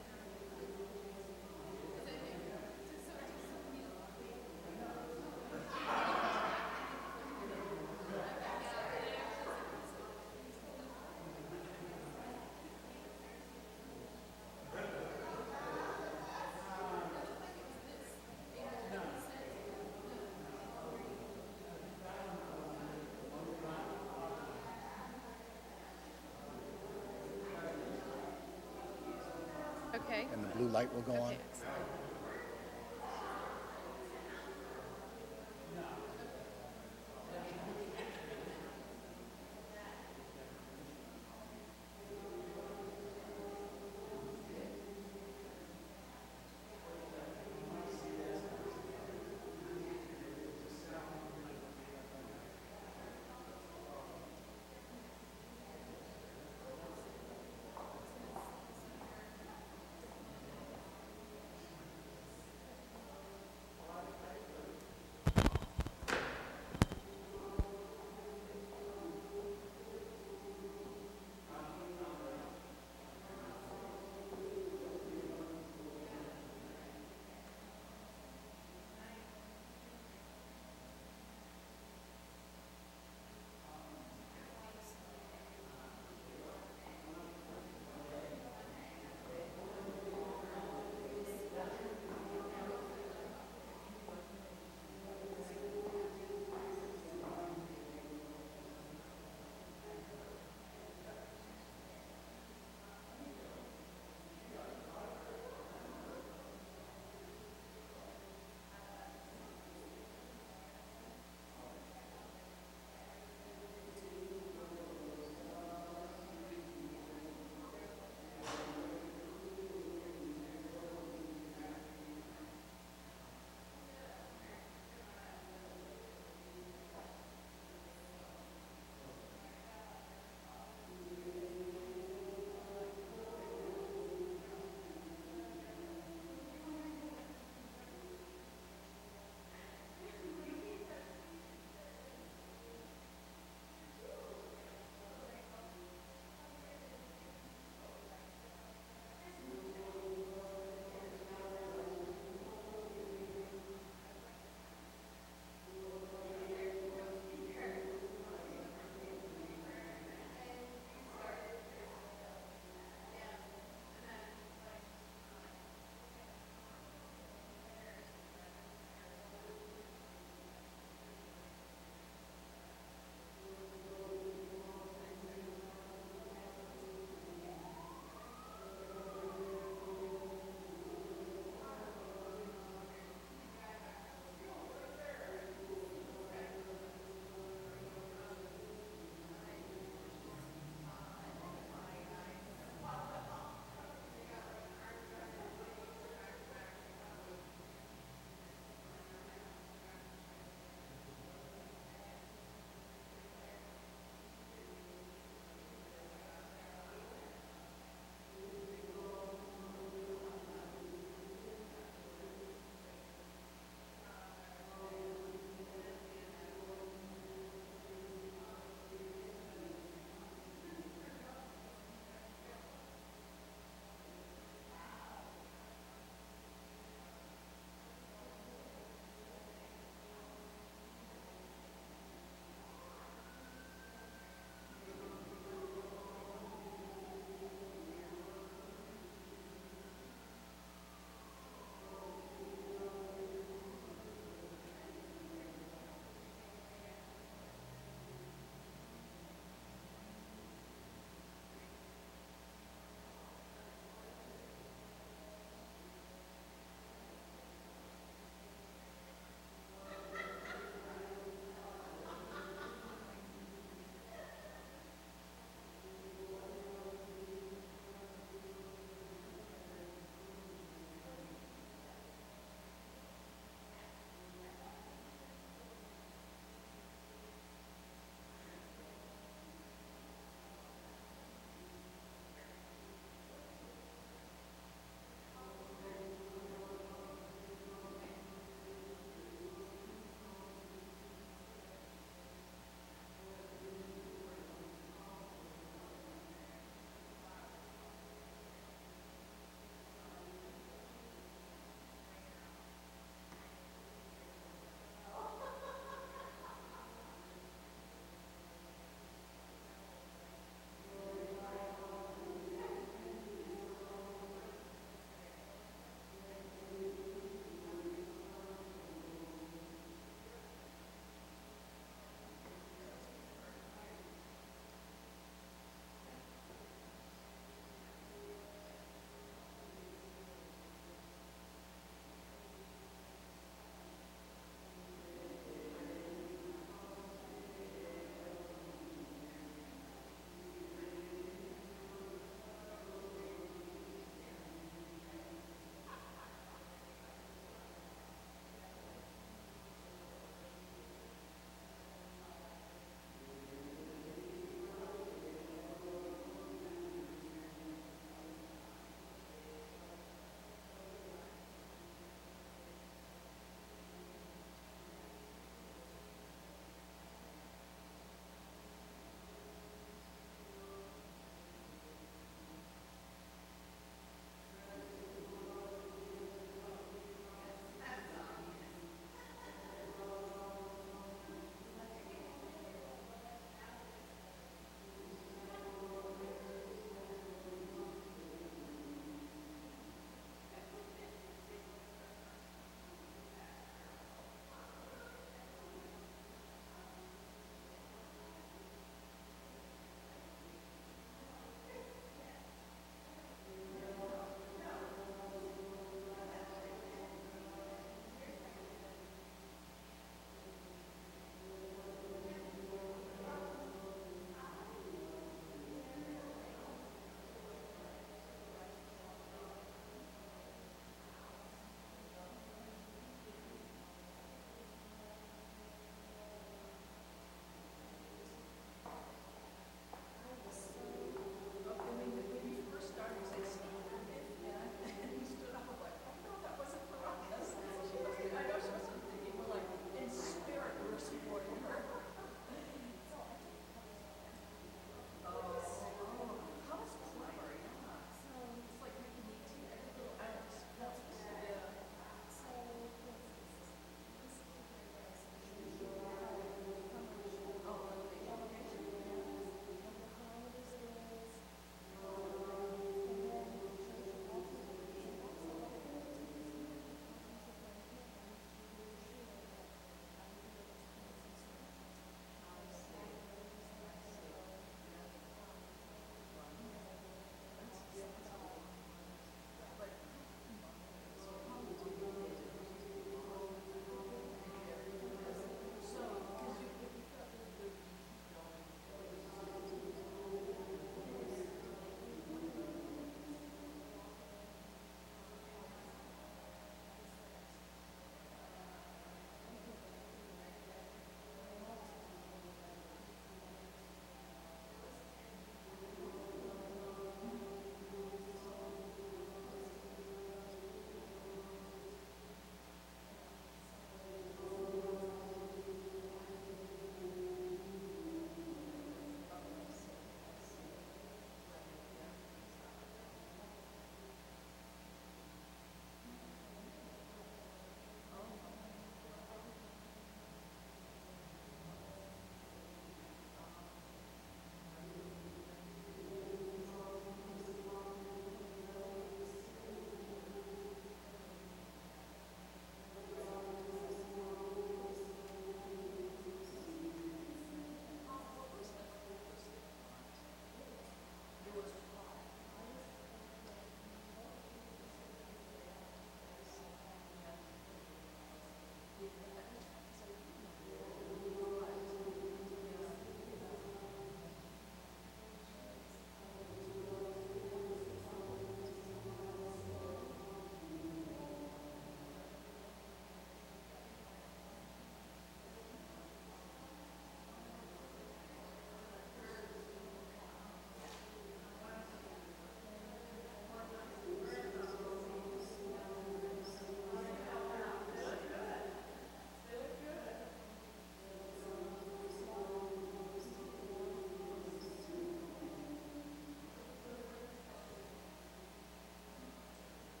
Okay. And the blue light will go on. Okay, excellent.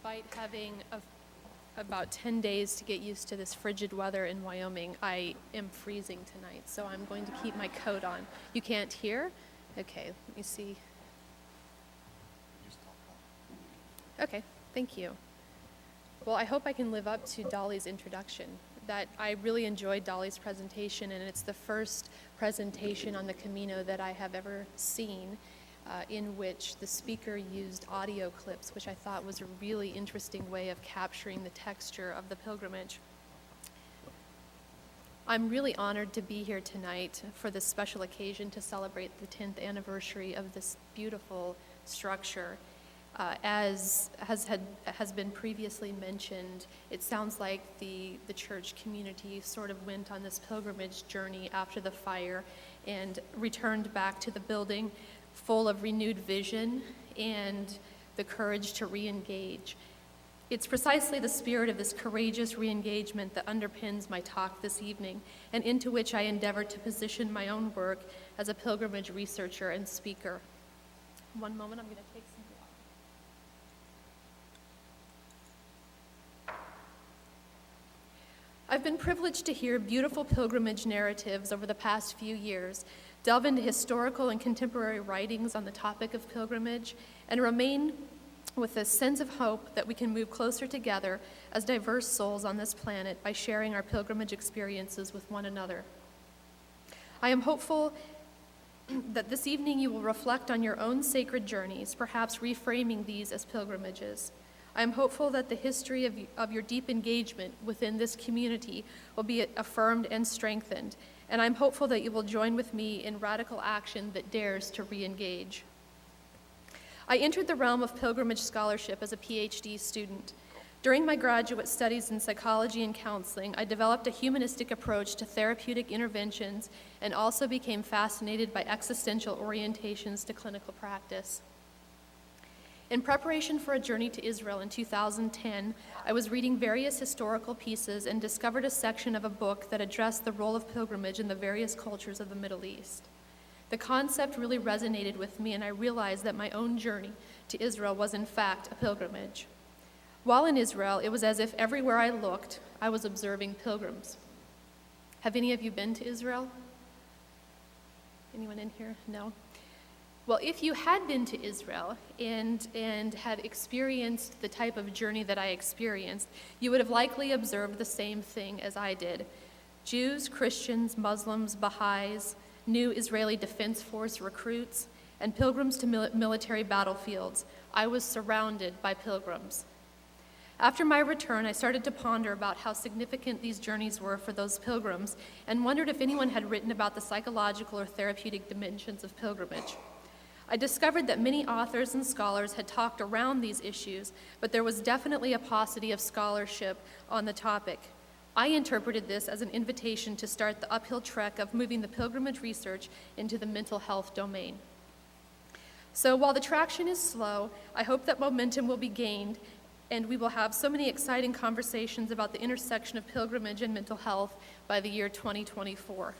despite having about 10 days to get used to this frigid weather in Wyoming, I am freezing tonight, so I'm going to keep my coat on. You can't hear? Okay, let me see. Okay, thank you. Well, I hope I can live up to Dolly's introduction. That I really enjoyed Dolly's presentation, and it's the first presentation on the Camino that I have ever seen in which the speaker used audio clips, which I thought was a really interesting way of capturing the texture of the pilgrimage. I'm really honored to be here tonight for this special occasion to celebrate the 10th anniversary of this beautiful structure. As has been previously mentioned, it sounds like the church community sort of went on this pilgrimage journey after the fire and returned back to the building full of renewed vision and the courage to re-engage. It's precisely the spirit of this courageous re-engagement that underpins my talk this evening, and into which I endeavor to position my own work as a pilgrimage researcher and speaker. One moment, I'm going to take some water. I've been privileged to hear beautiful pilgrimage narratives over the past few years, delve into historical and contemporary writings on the topic of pilgrimage, and remain with a sense of hope that we can move closer together as diverse souls on this planet by sharing our pilgrimage experiences with one another. I am hopeful that this evening you will reflect on your own sacred journeys, perhaps reframing these as pilgrimages. I am hopeful that the history of your deep engagement within this community will be affirmed and strengthened, and I'm hopeful that you will join with me in radical action that dares to re-engage. I entered the realm of pilgrimage scholarship as a PhD student. During my graduate studies in psychology and counseling, I developed a humanistic approach to therapeutic interventions and also became fascinated by existential orientations to clinical practice. In preparation for a journey to Israel in 2010, I was reading various historical pieces and discovered a section of a book that addressed the role of pilgrimage in the various cultures of the Middle East. The concept really resonated with me, and I realized that my own journey to Israel was in fact a pilgrimage. While in Israel, it was as if everywhere I looked, I was observing pilgrims. Have any of you been to Israel? Anyone in here? No? Well, if you had been to Israel and had experienced the type of journey that I experienced, you would have likely observed the same thing as I did. Jews, Christians, Muslims, Baha'is, new Israeli Defense Force recruits, and pilgrims to military battlefields. I was surrounded by pilgrims. After my return, I started to ponder about how significant these journeys were for those pilgrims and wondered if anyone had written about the psychological or therapeutic dimensions of pilgrimage. I discovered that many authors and scholars had talked around these issues, but there was definitely a paucity of scholarship on the topic. I interpreted this as an invitation to start the uphill trek of moving the pilgrimage research into the mental health domain. So while the traction is slow, I hope that momentum will be gained and we will have so many exciting conversations about the intersection of pilgrimage and mental health by the year 2024.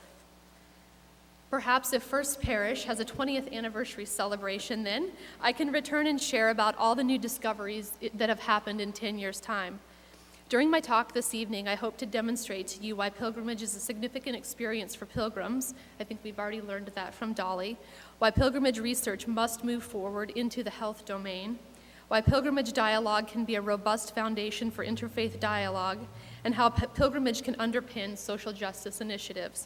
Perhaps if First Parish has a 20th anniversary celebration then, I can return and share about all the new discoveries that have happened in 10 years' time. During my talk this evening, I hope to demonstrate to you why pilgrimage is a significant experience for pilgrims. I think we've already learned that from Dolly. Why pilgrimage research must move forward into the health domain. Why pilgrimage dialogue can be a robust foundation for interfaith dialogue, and how pilgrimage can underpin social justice initiatives.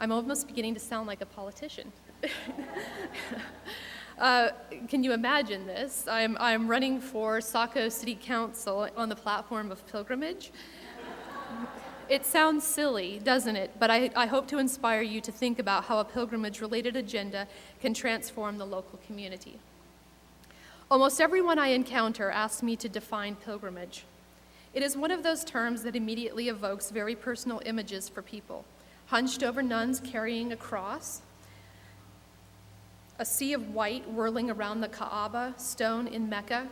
I'm almost beginning to sound like a politician. Can you imagine this? I'm running for Saco City Council on the platform of pilgrimage. It sounds silly, doesn't it? But I hope to inspire you to think about how a pilgrimage-related agenda can transform the local community. Almost everyone I encounter asks me to define pilgrimage. It is one of those terms that immediately evokes very personal images for people. Hunched over nuns carrying a cross, a sea of white whirling around the Kaaba stone in Mecca,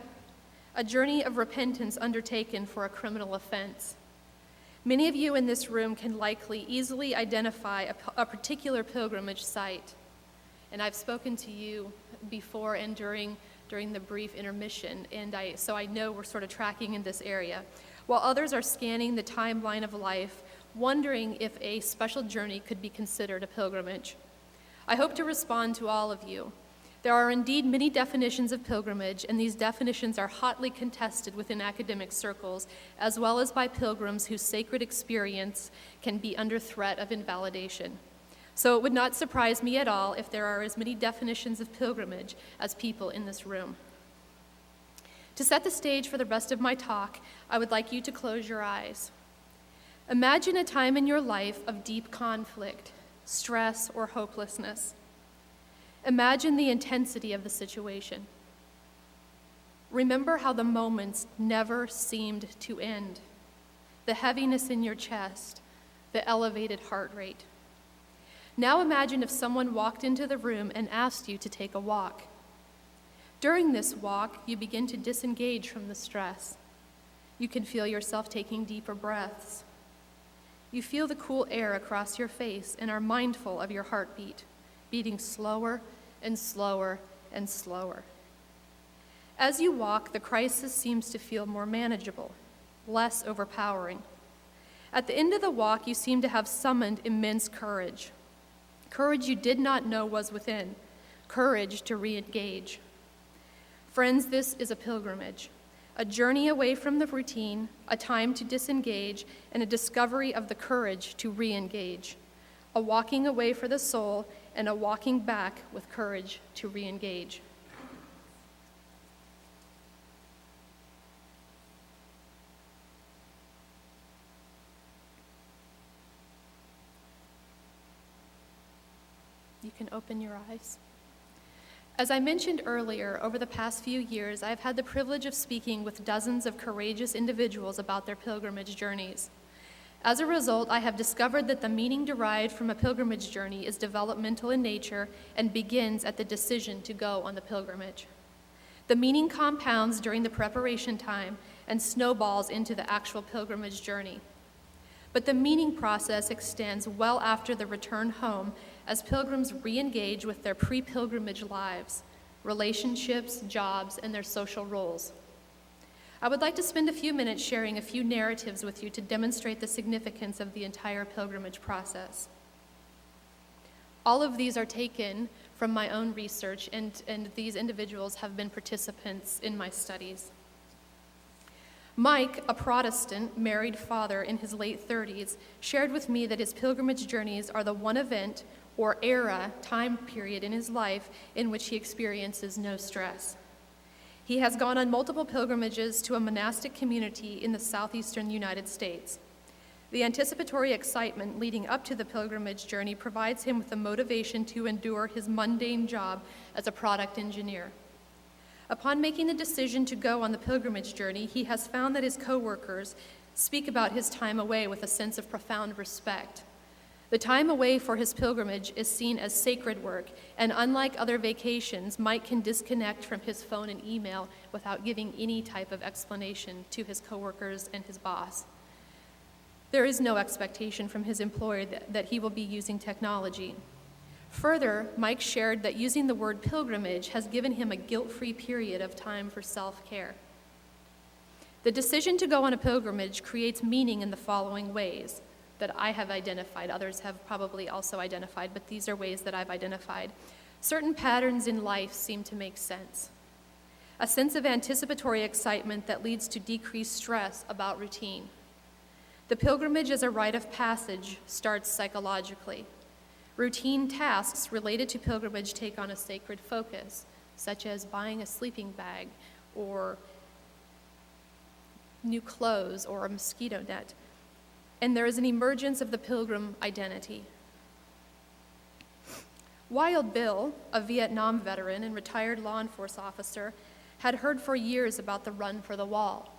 a journey of repentance undertaken for a criminal offense. Many of you in this room can likely easily identify a particular pilgrimage site, and I've spoken to you before and during during the brief intermission, and so I know we're sort of tracking in this area, while others are scanning the timeline of life, wondering if a special journey could be considered a pilgrimage. I hope to respond to all of you. There are indeed many definitions of pilgrimage, and these definitions are hotly contested within academic circles, as well as by pilgrims whose sacred experience can be under threat of invalidation. So it would not surprise me at all if there are as many definitions of pilgrimage as people in this room. To set the stage for the rest of my talk, I would like you to close your eyes. Imagine a time in your life of deep conflict, stress, or hopelessness. Imagine the intensity of the situation. Remember how the moments never seemed to end, the heaviness in your chest, the elevated heart rate. Now imagine if someone walked into the room and asked you to take a walk. During this walk, you begin to disengage from the stress. You can feel yourself taking deeper breaths. You feel the cool air across your face and are mindful of your heartbeat, beating slower and slower and slower. As you walk, the crisis seems to feel more manageable, less overpowering. At the end of the walk, you seem to have summoned immense courage. Courage you did not know was within, courage to re-engage. Friends, this is a pilgrimage, a journey away from the routine, a time to disengage, and a discovery of the courage to re-engage, a walking away for the soul and a walking back with courage to re-engage. You can open your eyes. As I mentioned earlier, over the past few years, I've had the privilege of speaking with dozens of courageous individuals about their pilgrimage journeys. As a result, I have discovered that the meaning derived from a pilgrimage journey is developmental in nature and begins at the decision to go on the pilgrimage. The meaning compounds during the preparation time and snowballs into the actual pilgrimage journey. But the meaning process extends well after the return home as pilgrims re-engage with their pre-pilgrimage lives, relationships, jobs, and their social roles. I would like to spend a few minutes sharing a few narratives with you to demonstrate the significance of the entire pilgrimage process. All of these are taken from my own research, and these individuals have been participants in my studies. Mike, a Protestant, married father in his late 30s, shared with me that his pilgrimage journeys are the one event or era, time period in his life in which he experiences no stress. He has gone on multiple pilgrimages to a monastic community in the southeastern United States. The anticipatory excitement leading up to the pilgrimage journey provides him with the motivation to endure his mundane job as a product engineer. Upon making the decision to go on the pilgrimage journey, he has found that his coworkers speak about his time away with a sense of profound respect. The time away for his pilgrimage is seen as sacred work, and unlike other vacations, Mike can disconnect from his phone and email without giving any type of explanation to his coworkers and his boss. There is no expectation from his employer that he will be using technology. Further, Mike shared that using the word pilgrimage has given him a guilt-free period of time for self-care. The decision to go on a pilgrimage creates meaning in the following ways that I have identified. Others have probably also identified, but these are ways that I've identified. Certain patterns in life seem to make sense. A sense of anticipatory excitement that leads to decreased stress about routine. The pilgrimage as a rite of passage starts psychologically. Routine tasks related to pilgrimage take on a sacred focus, such as buying a sleeping bag or new clothes or a mosquito net. And there is an emergence of the pilgrim identity. Wild Bill, a Vietnam veteran and retired law enforcement officer, had heard for years about the Run for the Wall,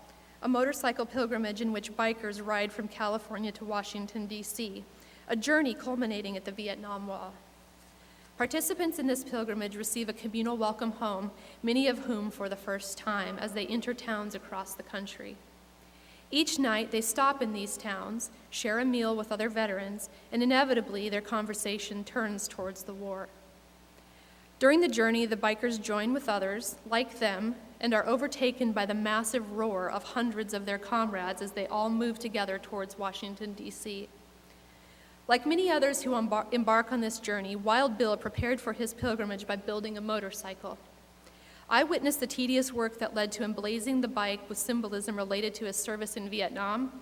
a motorcycle pilgrimage in which bikers ride from California to Washington, D.C., a journey culminating at the Vietnam Wall. Participants in this pilgrimage receive a communal welcome home, many of whom for the first time, as they enter towns across the country. Each night, they stop in these towns, share a meal with other veterans, and inevitably, their conversation turns towards the war. During the journey, the bikers join with others, like them, and are overtaken by the massive roar of hundreds of their comrades as they all move together towards Washington, D.C. Like many others who embark on this journey, Wild Bill prepared for his pilgrimage by building a motorcycle. I witnessed the tedious work that led to emblazing the bike with symbolism related to his service in Vietnam,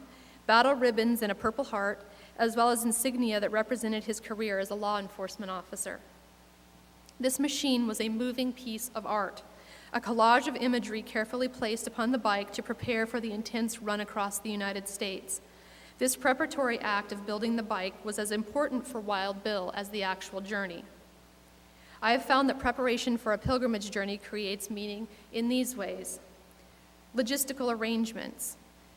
battle ribbons and a Purple Heart, as well as insignia that represented his career as a law enforcement officer. This machine was a moving piece of art, a collage of imagery carefully placed upon the bike to prepare for the intense run across the United States. This preparatory act of building the bike was as important for Wild Bill as the actual journey. I have found that preparation for a pilgrimage journey creates meaning in these ways. Logistical arrangements,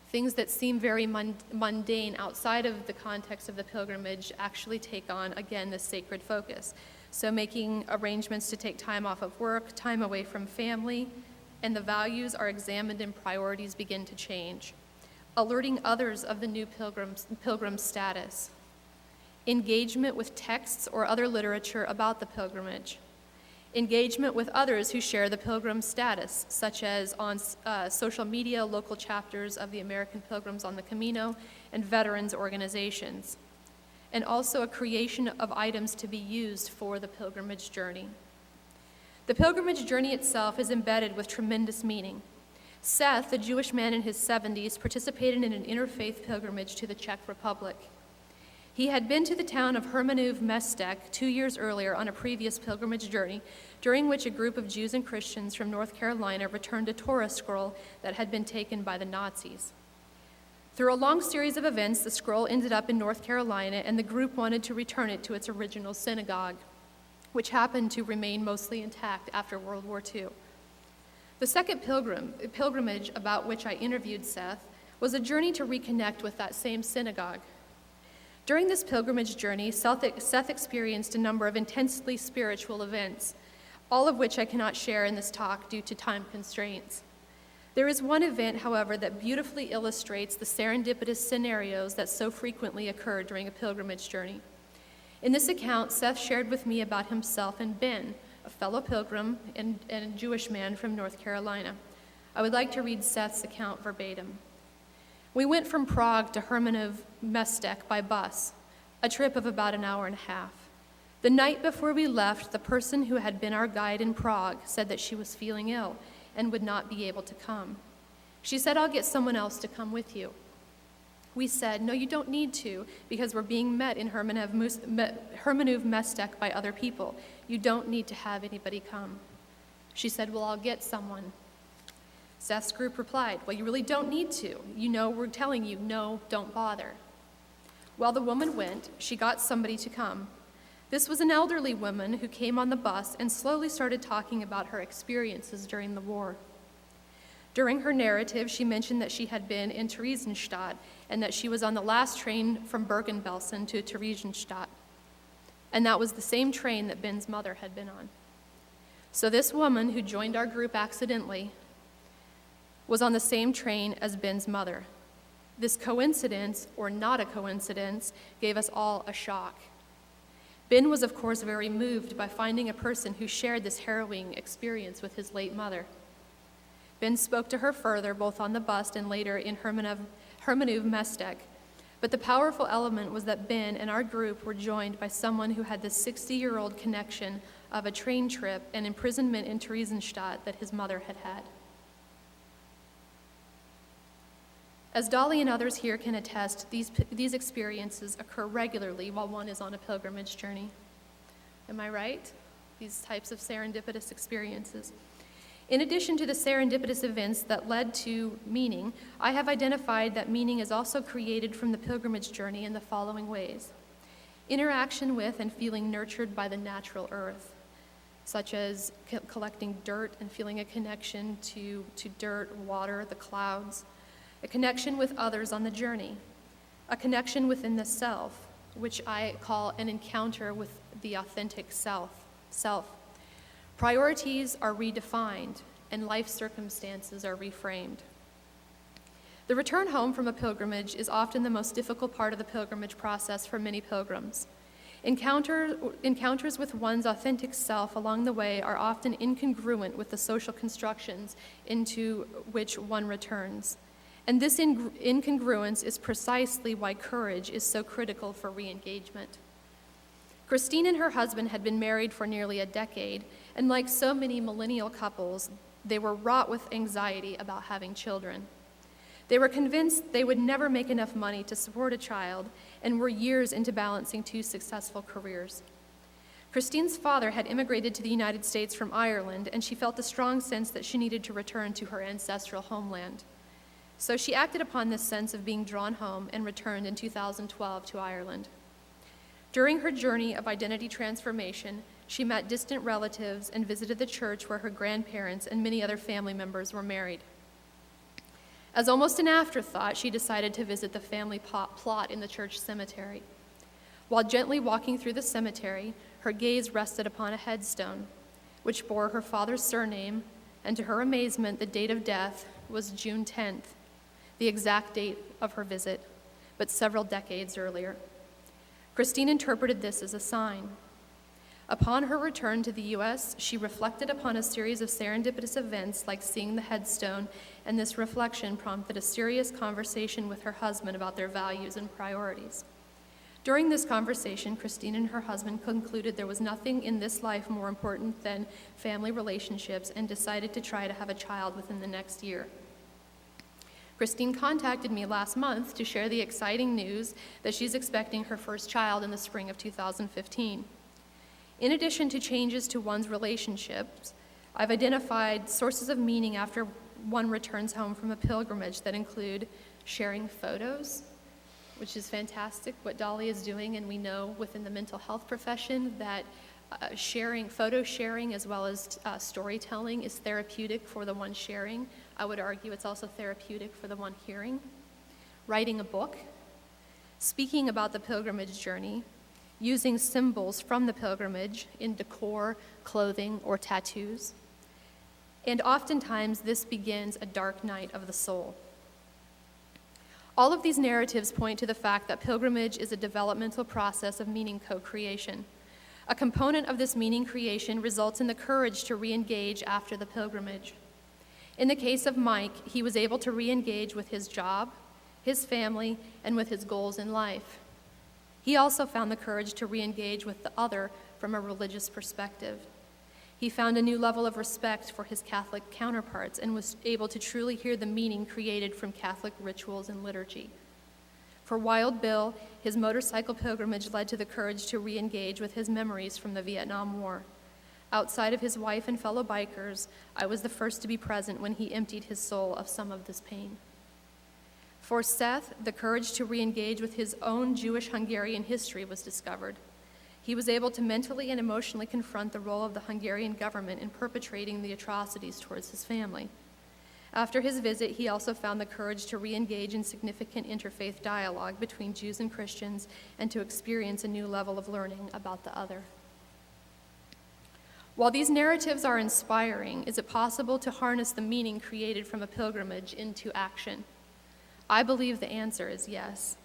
things that seem very mundane outside of the context of the pilgrimage actually take on, again, this sacred focus. So making arrangements to take time off of work, time away from family, and the values are examined and priorities begin to change. Alerting others of the new pilgrim status. Engagement with texts or other literature about the pilgrimage. Engagement with others who share the pilgrim status, such as on social media, local chapters of the American Pilgrims on the Camino, and veterans organizations. And also a creation of items to be used for the pilgrimage journey. The pilgrimage journey itself is embedded with tremendous meaning. Seth, a Jewish man in his 70s, participated in an interfaith pilgrimage to the Czech Republic. He had been to the town of Hermanův Městek 2 years earlier on a previous pilgrimage journey, during which a group of Jews and Christians from North Carolina returned a Torah scroll that had been taken by the Nazis. Through a long series of events, the scroll ended up in North Carolina, and the group wanted to return it to its original synagogue, which happened to remain mostly intact after World War II. The second pilgrimage about which I interviewed Seth was a journey to reconnect with that same synagogue. During this pilgrimage journey, Seth experienced a number of intensely spiritual events, all of which I cannot share in this talk due to time constraints. There is one event, however, that beautifully illustrates the serendipitous scenarios that so frequently occur during a pilgrimage journey. In this account, Seth shared with me about himself and Ben, a fellow pilgrim and a Jewish man from North Carolina. I would like to read Seth's account verbatim. We went from Prague to Hermanův Městek by bus, a trip of about an hour and a half. The night before we left, the person who had been our guide in Prague said that she was feeling ill and would not be able to come. She said, "I'll get someone else to come with you." We said, "No, you don't need to, because we're being met in Hermanův Městek by other people. You don't need to have anybody come." She said, "Well, I'll get someone." Seth's group replied, "Well, you really don't need to. You know we're telling you, no, don't bother." Well, the woman went. She got somebody to come. This was an elderly woman who came on the bus and slowly started talking about her experiences during the war. During her narrative, she mentioned that she had been in Theresienstadt and that she was on the last train from Bergen-Belsen to Theresienstadt. And that was the same train that Ben's mother had been on. So this woman, who joined our group accidentally, was on the same train as Ben's mother. This coincidence, or not a coincidence, gave us all a shock. Ben was, of course, very moved by finding a person who shared this harrowing experience with his late mother. Ben spoke to her further, both on the bus and later in Hermanův Městek. But the powerful element was that Ben and our group were joined by someone who had the 60-year-old connection of a train trip and imprisonment in Theresienstadt that his mother had had. As Dolly and others here can attest, these experiences occur regularly while one is on a pilgrimage journey. Am I right? These types of serendipitous experiences. In addition to the serendipitous events that led to meaning, I have identified that meaning is also created from the pilgrimage journey in the following ways. Interaction with and feeling nurtured by the natural earth, such as collecting dirt and feeling a connection to dirt, water, the clouds. A connection with others on the journey. A connection within the self, which I call an encounter with the authentic self. Priorities are redefined, and life circumstances are reframed. The return home from a pilgrimage is often the most difficult part of the pilgrimage process for many pilgrims. Encounters with one's authentic self along the way are often incongruent with the social constructions into which one returns. And this incongruence is precisely why courage is so critical for re-engagement. Christine and her husband had been married for nearly a decade, and like so many millennial couples, they were wrought with anxiety about having children. They were convinced they would never make enough money to support a child and were years into balancing two successful careers. Christine's father had immigrated to the United States from Ireland, and she felt a strong sense that she needed to return to her ancestral homeland. So she acted upon this sense of being drawn home and returned in 2012 to Ireland. During her journey of identity transformation, she met distant relatives and visited the church where her grandparents and many other family members were married. As almost an afterthought, she decided to visit the family plot in the church cemetery. While gently walking through the cemetery, her gaze rested upon a headstone, which bore her father's surname, and to her amazement, the date of death was June 10th, the exact date of her visit, but several decades earlier. Christine interpreted this as a sign. Upon her return to the U.S., she reflected upon a series of serendipitous events like seeing the headstone, and this reflection prompted a serious conversation with her husband about their values and priorities. During this conversation, Christine and her husband concluded there was nothing in this life more important than family relationships and decided to try to have a child within the next year. Christine contacted me last month to share the exciting news that she's expecting her first child in the spring of 2015. In addition to changes to one's relationships, I've identified sources of meaning after one returns home from a pilgrimage that include sharing photos, which is fantastic what Dolly is doing, and we know within the mental health profession that photo sharing as well as storytelling is therapeutic for the one sharing. I would argue it's also therapeutic for the one hearing. Writing a book, speaking about the pilgrimage journey, using symbols from the pilgrimage in decor, clothing, or tattoos. And oftentimes this begins a dark night of the soul. All of these narratives point to the fact that pilgrimage is a developmental process of meaning co-creation. A component of this meaning creation results in the courage to re-engage after the pilgrimage. In the case of Mike, he was able to re-engage with his job, his family, and with his goals in life. He also found the courage to re-engage with the other from a religious perspective. He found a new level of respect for his Catholic counterparts and was able to truly hear the meaning created from Catholic rituals and liturgy. For Wild Bill, his motorcycle pilgrimage led to the courage to re-engage with his memories from the Vietnam War. Outside of his wife and fellow bikers, I was the first to be present when he emptied his soul of some of this pain. For Seth, the courage to re-engage with his own Jewish-Hungarian history was discovered. He was able to mentally and emotionally confront the role of the Hungarian government in perpetrating the atrocities towards his family. After his visit, he also found the courage to re-engage in significant interfaith dialogue between Jews and Christians and to experience a new level of learning about the other. While these narratives are inspiring, is it possible to harness the meaning created from a pilgrimage into action? I believe the answer is yes.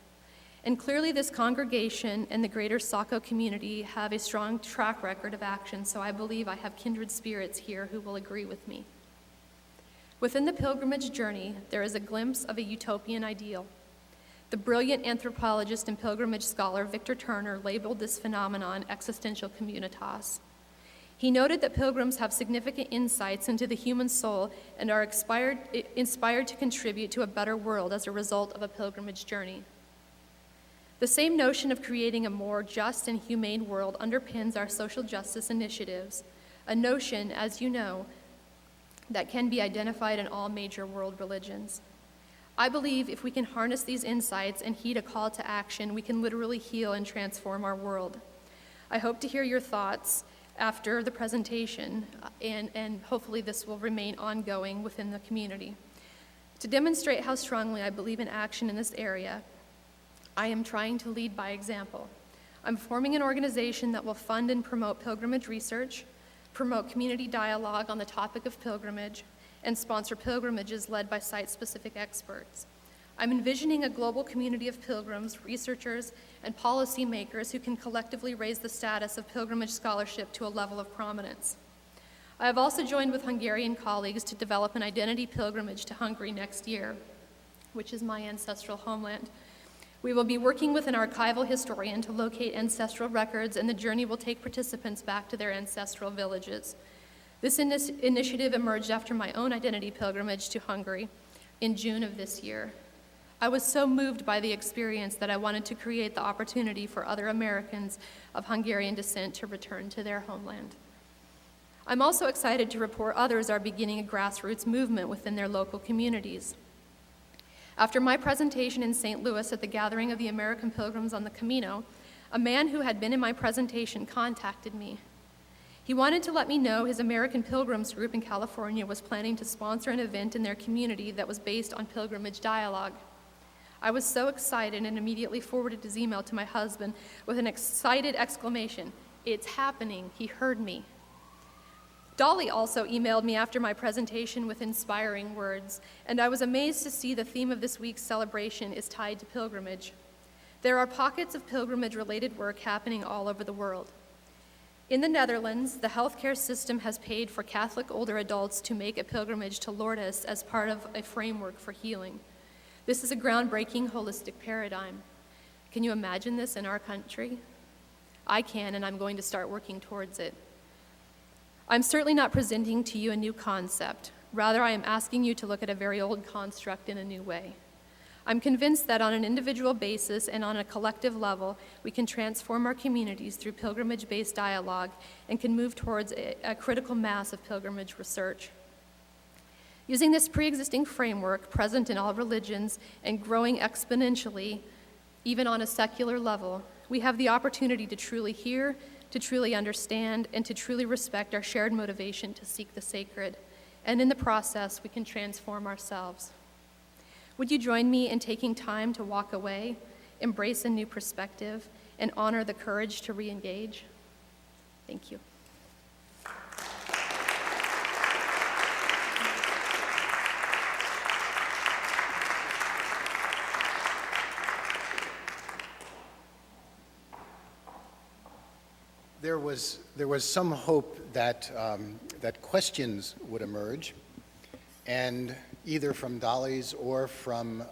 And clearly this congregation and the greater Saco community have a strong track record of action, so I believe I have kindred spirits here who will agree with me. Within the pilgrimage journey, there is a glimpse of a utopian ideal. The brilliant anthropologist and pilgrimage scholar Victor Turner labeled this phenomenon existential communitas. He noted that pilgrims have significant insights into the human soul and are inspired to contribute to a better world as a result of a pilgrimage journey. The same notion of creating a more just and humane world underpins our social justice initiatives, a notion, as you know, that can be identified in all major world religions. I believe if we can harness these insights and heed a call to action, we can literally heal and transform our world. I hope to hear your thoughts after the presentation, and hopefully this will remain ongoing within the community. To demonstrate how strongly I believe in action in this area, I am trying to lead by example. I'm forming an organization that will fund and promote pilgrimage research, promote community dialogue on the topic of pilgrimage, and sponsor pilgrimages led by site-specific experts. I'm envisioning a global community of pilgrims, researchers, and policymakers who can collectively raise the status of pilgrimage scholarship to a level of prominence. I have also joined with Hungarian colleagues to develop an identity pilgrimage to Hungary next year, which is my ancestral homeland. We will be working with an archival historian to locate ancestral records, and the journey will take participants back to their ancestral villages. This initiative emerged after my own identity pilgrimage to Hungary in June of this year. I was so moved by the experience that I wanted to create the opportunity for other Americans of Hungarian descent to return to their homeland. I'm also excited to report others are beginning a grassroots movement within their local communities. After my presentation in St. Louis at the gathering of the American Pilgrims on the Camino, a man who had been in my presentation contacted me. He wanted to let me know his American Pilgrims group in California was planning to sponsor an event in their community that was based on pilgrimage dialogue. I was so excited and immediately forwarded his email to my husband with an excited exclamation, "It's happening, he heard me." Dolly also emailed me after my presentation with inspiring words, and I was amazed to see the theme of this week's celebration is tied to pilgrimage. There are pockets of pilgrimage-related work happening all over the world. In the Netherlands, the healthcare system has paid for Catholic older adults to make a pilgrimage to Lourdes as part of a framework for healing. This is a groundbreaking holistic paradigm. Can you imagine this in our country? I can, and I'm going to start working towards it. I'm certainly not presenting to you a new concept. Rather, I am asking you to look at a very old construct in a new way. I'm convinced that on an individual basis and on a collective level, we can transform our communities through pilgrimage-based dialogue and can move towards a critical mass of pilgrimage research. Using this pre-existing framework, present in all religions and growing exponentially, even on a secular level, we have the opportunity to truly hear, to truly understand, and to truly respect our shared motivation to seek the sacred. And in the process, we can transform ourselves. Would you join me in taking time to walk away, embrace a new perspective, and honor the courage to re-engage? Thank you. There was some hope that, that questions would emerge, and either from Dolly's or from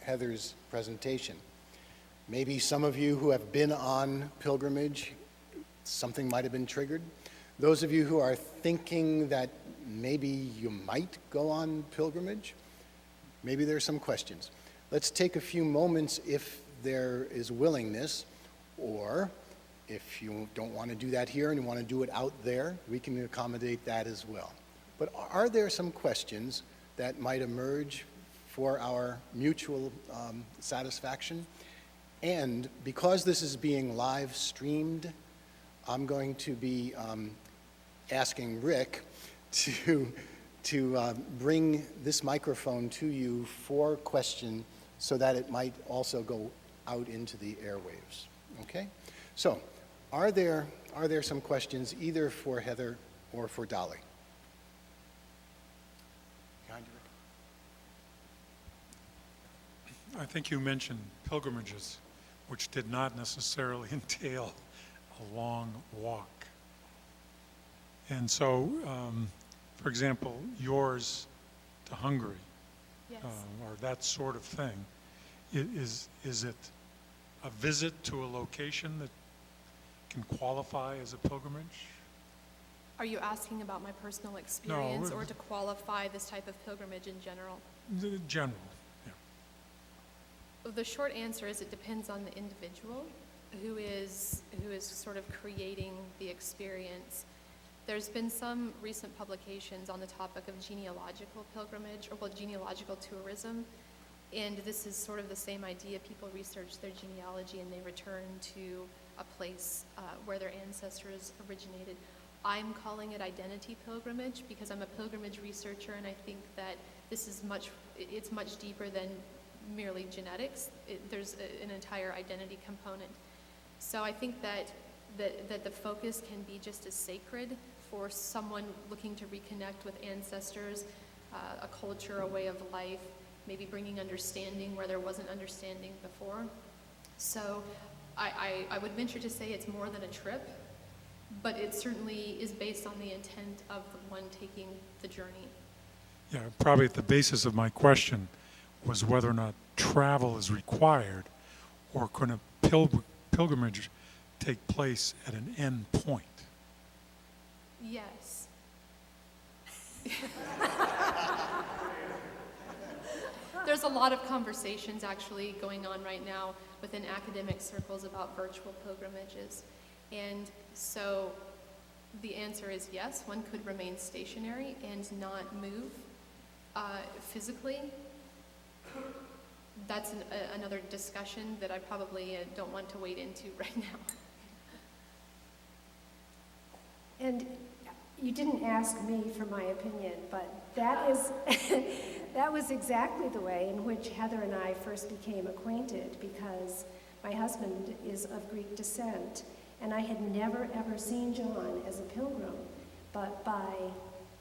Heather's presentation. Maybe some of you who have been on pilgrimage, something might have been triggered. Those of you who are thinking that maybe you might go on pilgrimage, maybe there are some questions. Let's take a few moments if there is willingness, or if you don't want to do that here and you want to do it out there, we can accommodate that as well. But are there some questions that might emerge for our mutual satisfaction? And because this is being live streamed, I'm going to be asking Rick to bring this microphone to you for question so that it might also go out into the airwaves. Okay? So, are there some questions either for Heather or for Dolly? Behind you, Rick. I think you mentioned pilgrimages, which did not necessarily entail a long walk. And so, for example, yours to Hungary, Yes. or that sort of thing, is it a visit to a location that can qualify as a pilgrimage? Are you asking about my personal experience or to qualify this type of pilgrimage in general? The general, yeah. The short answer is it depends on the individual who is sort of creating the experience. There's been some recent publications on the topic of genealogical pilgrimage, or genealogical tourism, and this is sort of the same idea. People research their genealogy and they return to a place where their ancestors originated. I'm calling it identity pilgrimage because I'm a pilgrimage researcher, and I think that this is it's much deeper than merely genetics. There's an entire identity component. So I think that the focus can be just as sacred for someone looking to reconnect with ancestors, a culture, a way of life, maybe bringing understanding where there wasn't understanding before. So I would venture to say it's more than a trip, but it certainly is based on the intent of the one taking the journey. Yeah, probably at the basis of my question was whether or not travel is required, or can a pilgrimage take place at an end point? Yes. There's a lot of conversations actually going on right now within academic circles about virtual pilgrimages. And so the answer is yes, one could remain stationary and not move physically. That's another discussion that I probably don't want to wade into right now. And you didn't ask me for my opinion, but that is that was exactly the way in which Heather and I first became acquainted, because my husband is of Greek descent, and I had never ever seen John as a pilgrim, but by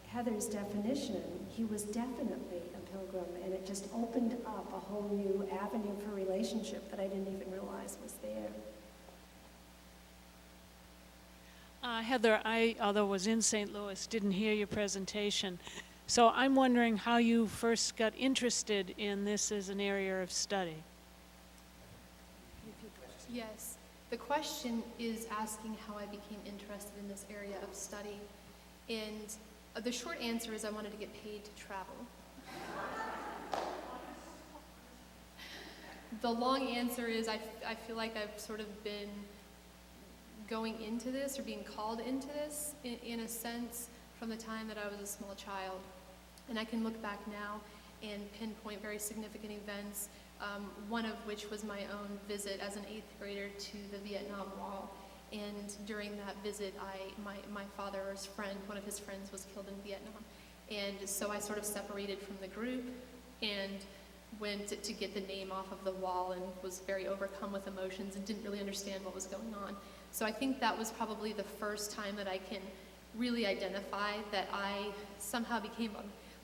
Heather's definition, he was definitely a pilgrim, and it just opened up a whole new avenue for relationship that I didn't even realize was there. Heather, I, although was in St. Louis, didn't hear your presentation. So I'm wondering how you first got interested in this as an area of study. Yes. The question is asking how I became interested in this area of study. And the short answer is I wanted to get paid to travel. The long answer is I feel like I've sort of been going into this or being called into this in a sense from the time that I was a small child. And I can look back now and pinpoint very significant events, one of which was my own visit as an 8th grader to the Vietnam Wall. And during that visit, my father's friend, one of his friends, was killed in Vietnam. And so I sort of separated from the group and went to get the name off of the wall and was very overcome with emotions and didn't really understand what was going on. So I think that was probably the first time that I can really identify that I somehow became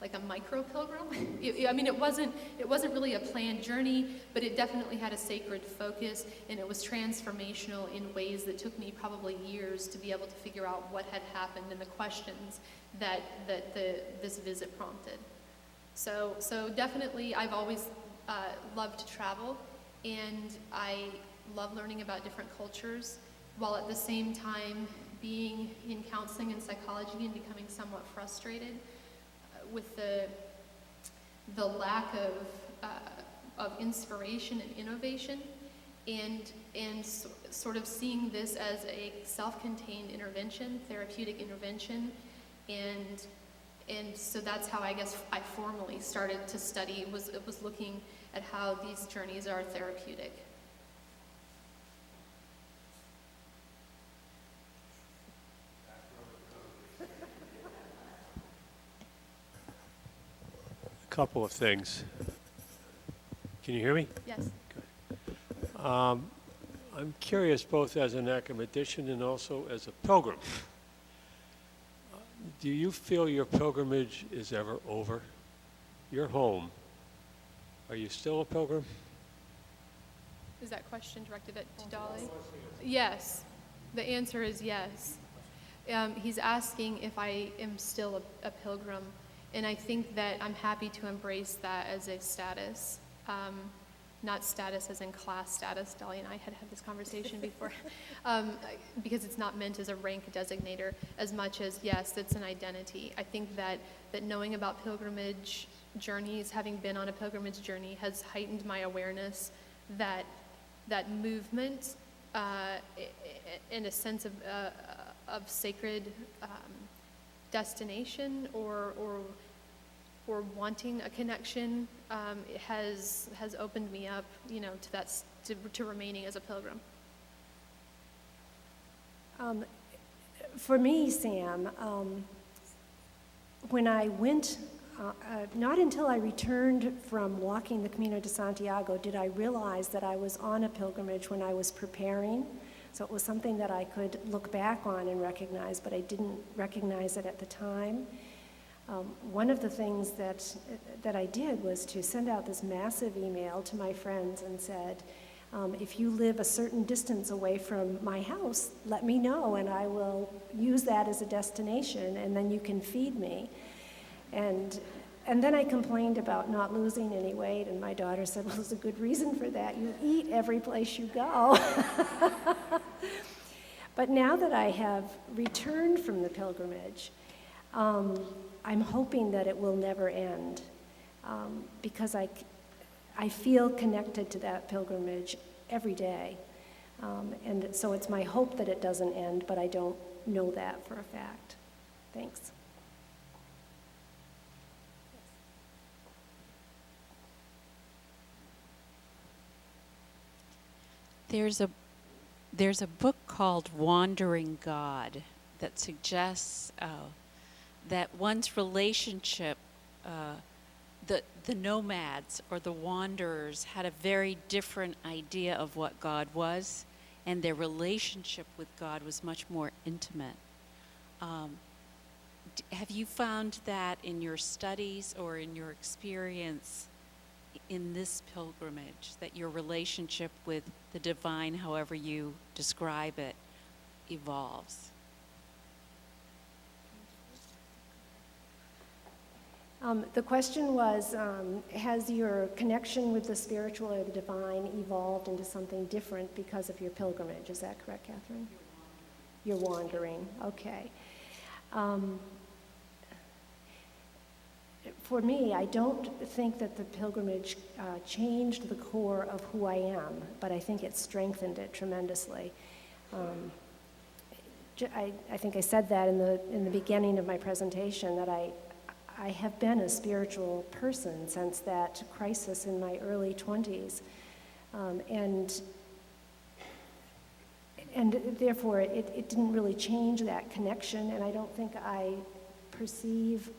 like a micro-pilgrim. I mean, it wasn't really a planned journey, but it definitely had a sacred focus, and it was transformational in ways that took me probably years to be able to figure out what had happened and the questions that this visit prompted. So definitely, I've always loved to travel, and I love learning about different cultures, while at the same time being in counseling and psychology and becoming somewhat frustrated with the lack of inspiration and innovation, and sort of seeing this as a self-contained intervention, therapeutic intervention, and so that's how I guess I formally started to study, was looking at how these journeys are therapeutic. Couple of things. Can you hear me? Yes. Good. I'm curious, both as an academician and also as a pilgrim. Do you feel your pilgrimage is ever over? You're home. Are you still a pilgrim? Is that question directed to Dolly? Yes. The answer is yes. He's asking if I am still a pilgrim. And I think that I'm happy to embrace that as a status, not status as in class status. Dolly and I had this conversation before, because it's not meant as a rank designator as much as, yes, it's an identity. I think that knowing about pilgrimage journeys, having been on a pilgrimage journey, has heightened my awareness that movement in a sense of sacred destination or wanting a connection has opened me up, to remaining as a pilgrim. For me, Sam, when I went, not until I returned from walking the Camino de Santiago did I realize that I was on a pilgrimage when I was preparing. So it was something that I could look back on and recognize, but I didn't recognize it at the time. One of the things that I did was to send out this massive email to my friends and said, if you live a certain distance away from my house, let me know and I will use that as a destination and then you can feed me. And then I complained about not losing any weight, and my daughter said, well, there's a good reason for that. You eat every place you go. But now that I have returned from the pilgrimage, I'm hoping that it will never end, because I feel connected to that pilgrimage every day. And so it's my hope that it doesn't end, but I don't know that for a fact. Thanks. There's a book called Wandering God that suggests that one's relationship, the nomads or the wanderers had a very different idea of what God was, and their relationship with God was much more intimate. Have you found that in your studies or in your experience in this pilgrimage, that your relationship with the divine, however you describe it, evolves? The question was, has your connection with the spiritual or the divine evolved into something different because of your pilgrimage? Is that correct, Catherine? You're wandering. Okay. For me, I don't think that the pilgrimage changed the core of who I am, but I think it strengthened it tremendously. I think I said that in the beginning of my presentation, that I have been a spiritual person since that crisis in my early 20s. And therefore, it didn't really change that connection, and I don't think I perceive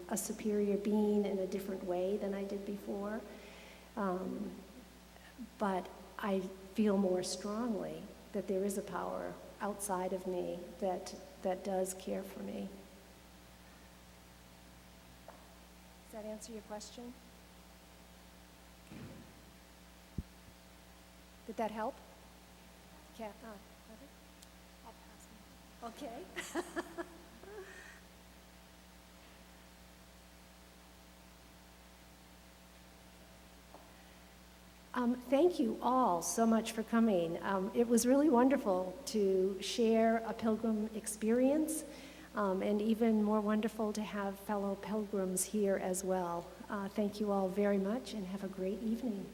a superior being in a different way than I did before. But I feel more strongly that there is a power outside of me that does care for me. Does that answer your question? Did that help? Kat, I'll pass it. Okay. Thank you all so much for coming. It was really wonderful to share a pilgrim experience, and even more wonderful to have fellow pilgrims here as well. Thank you all very much, and have a great evening.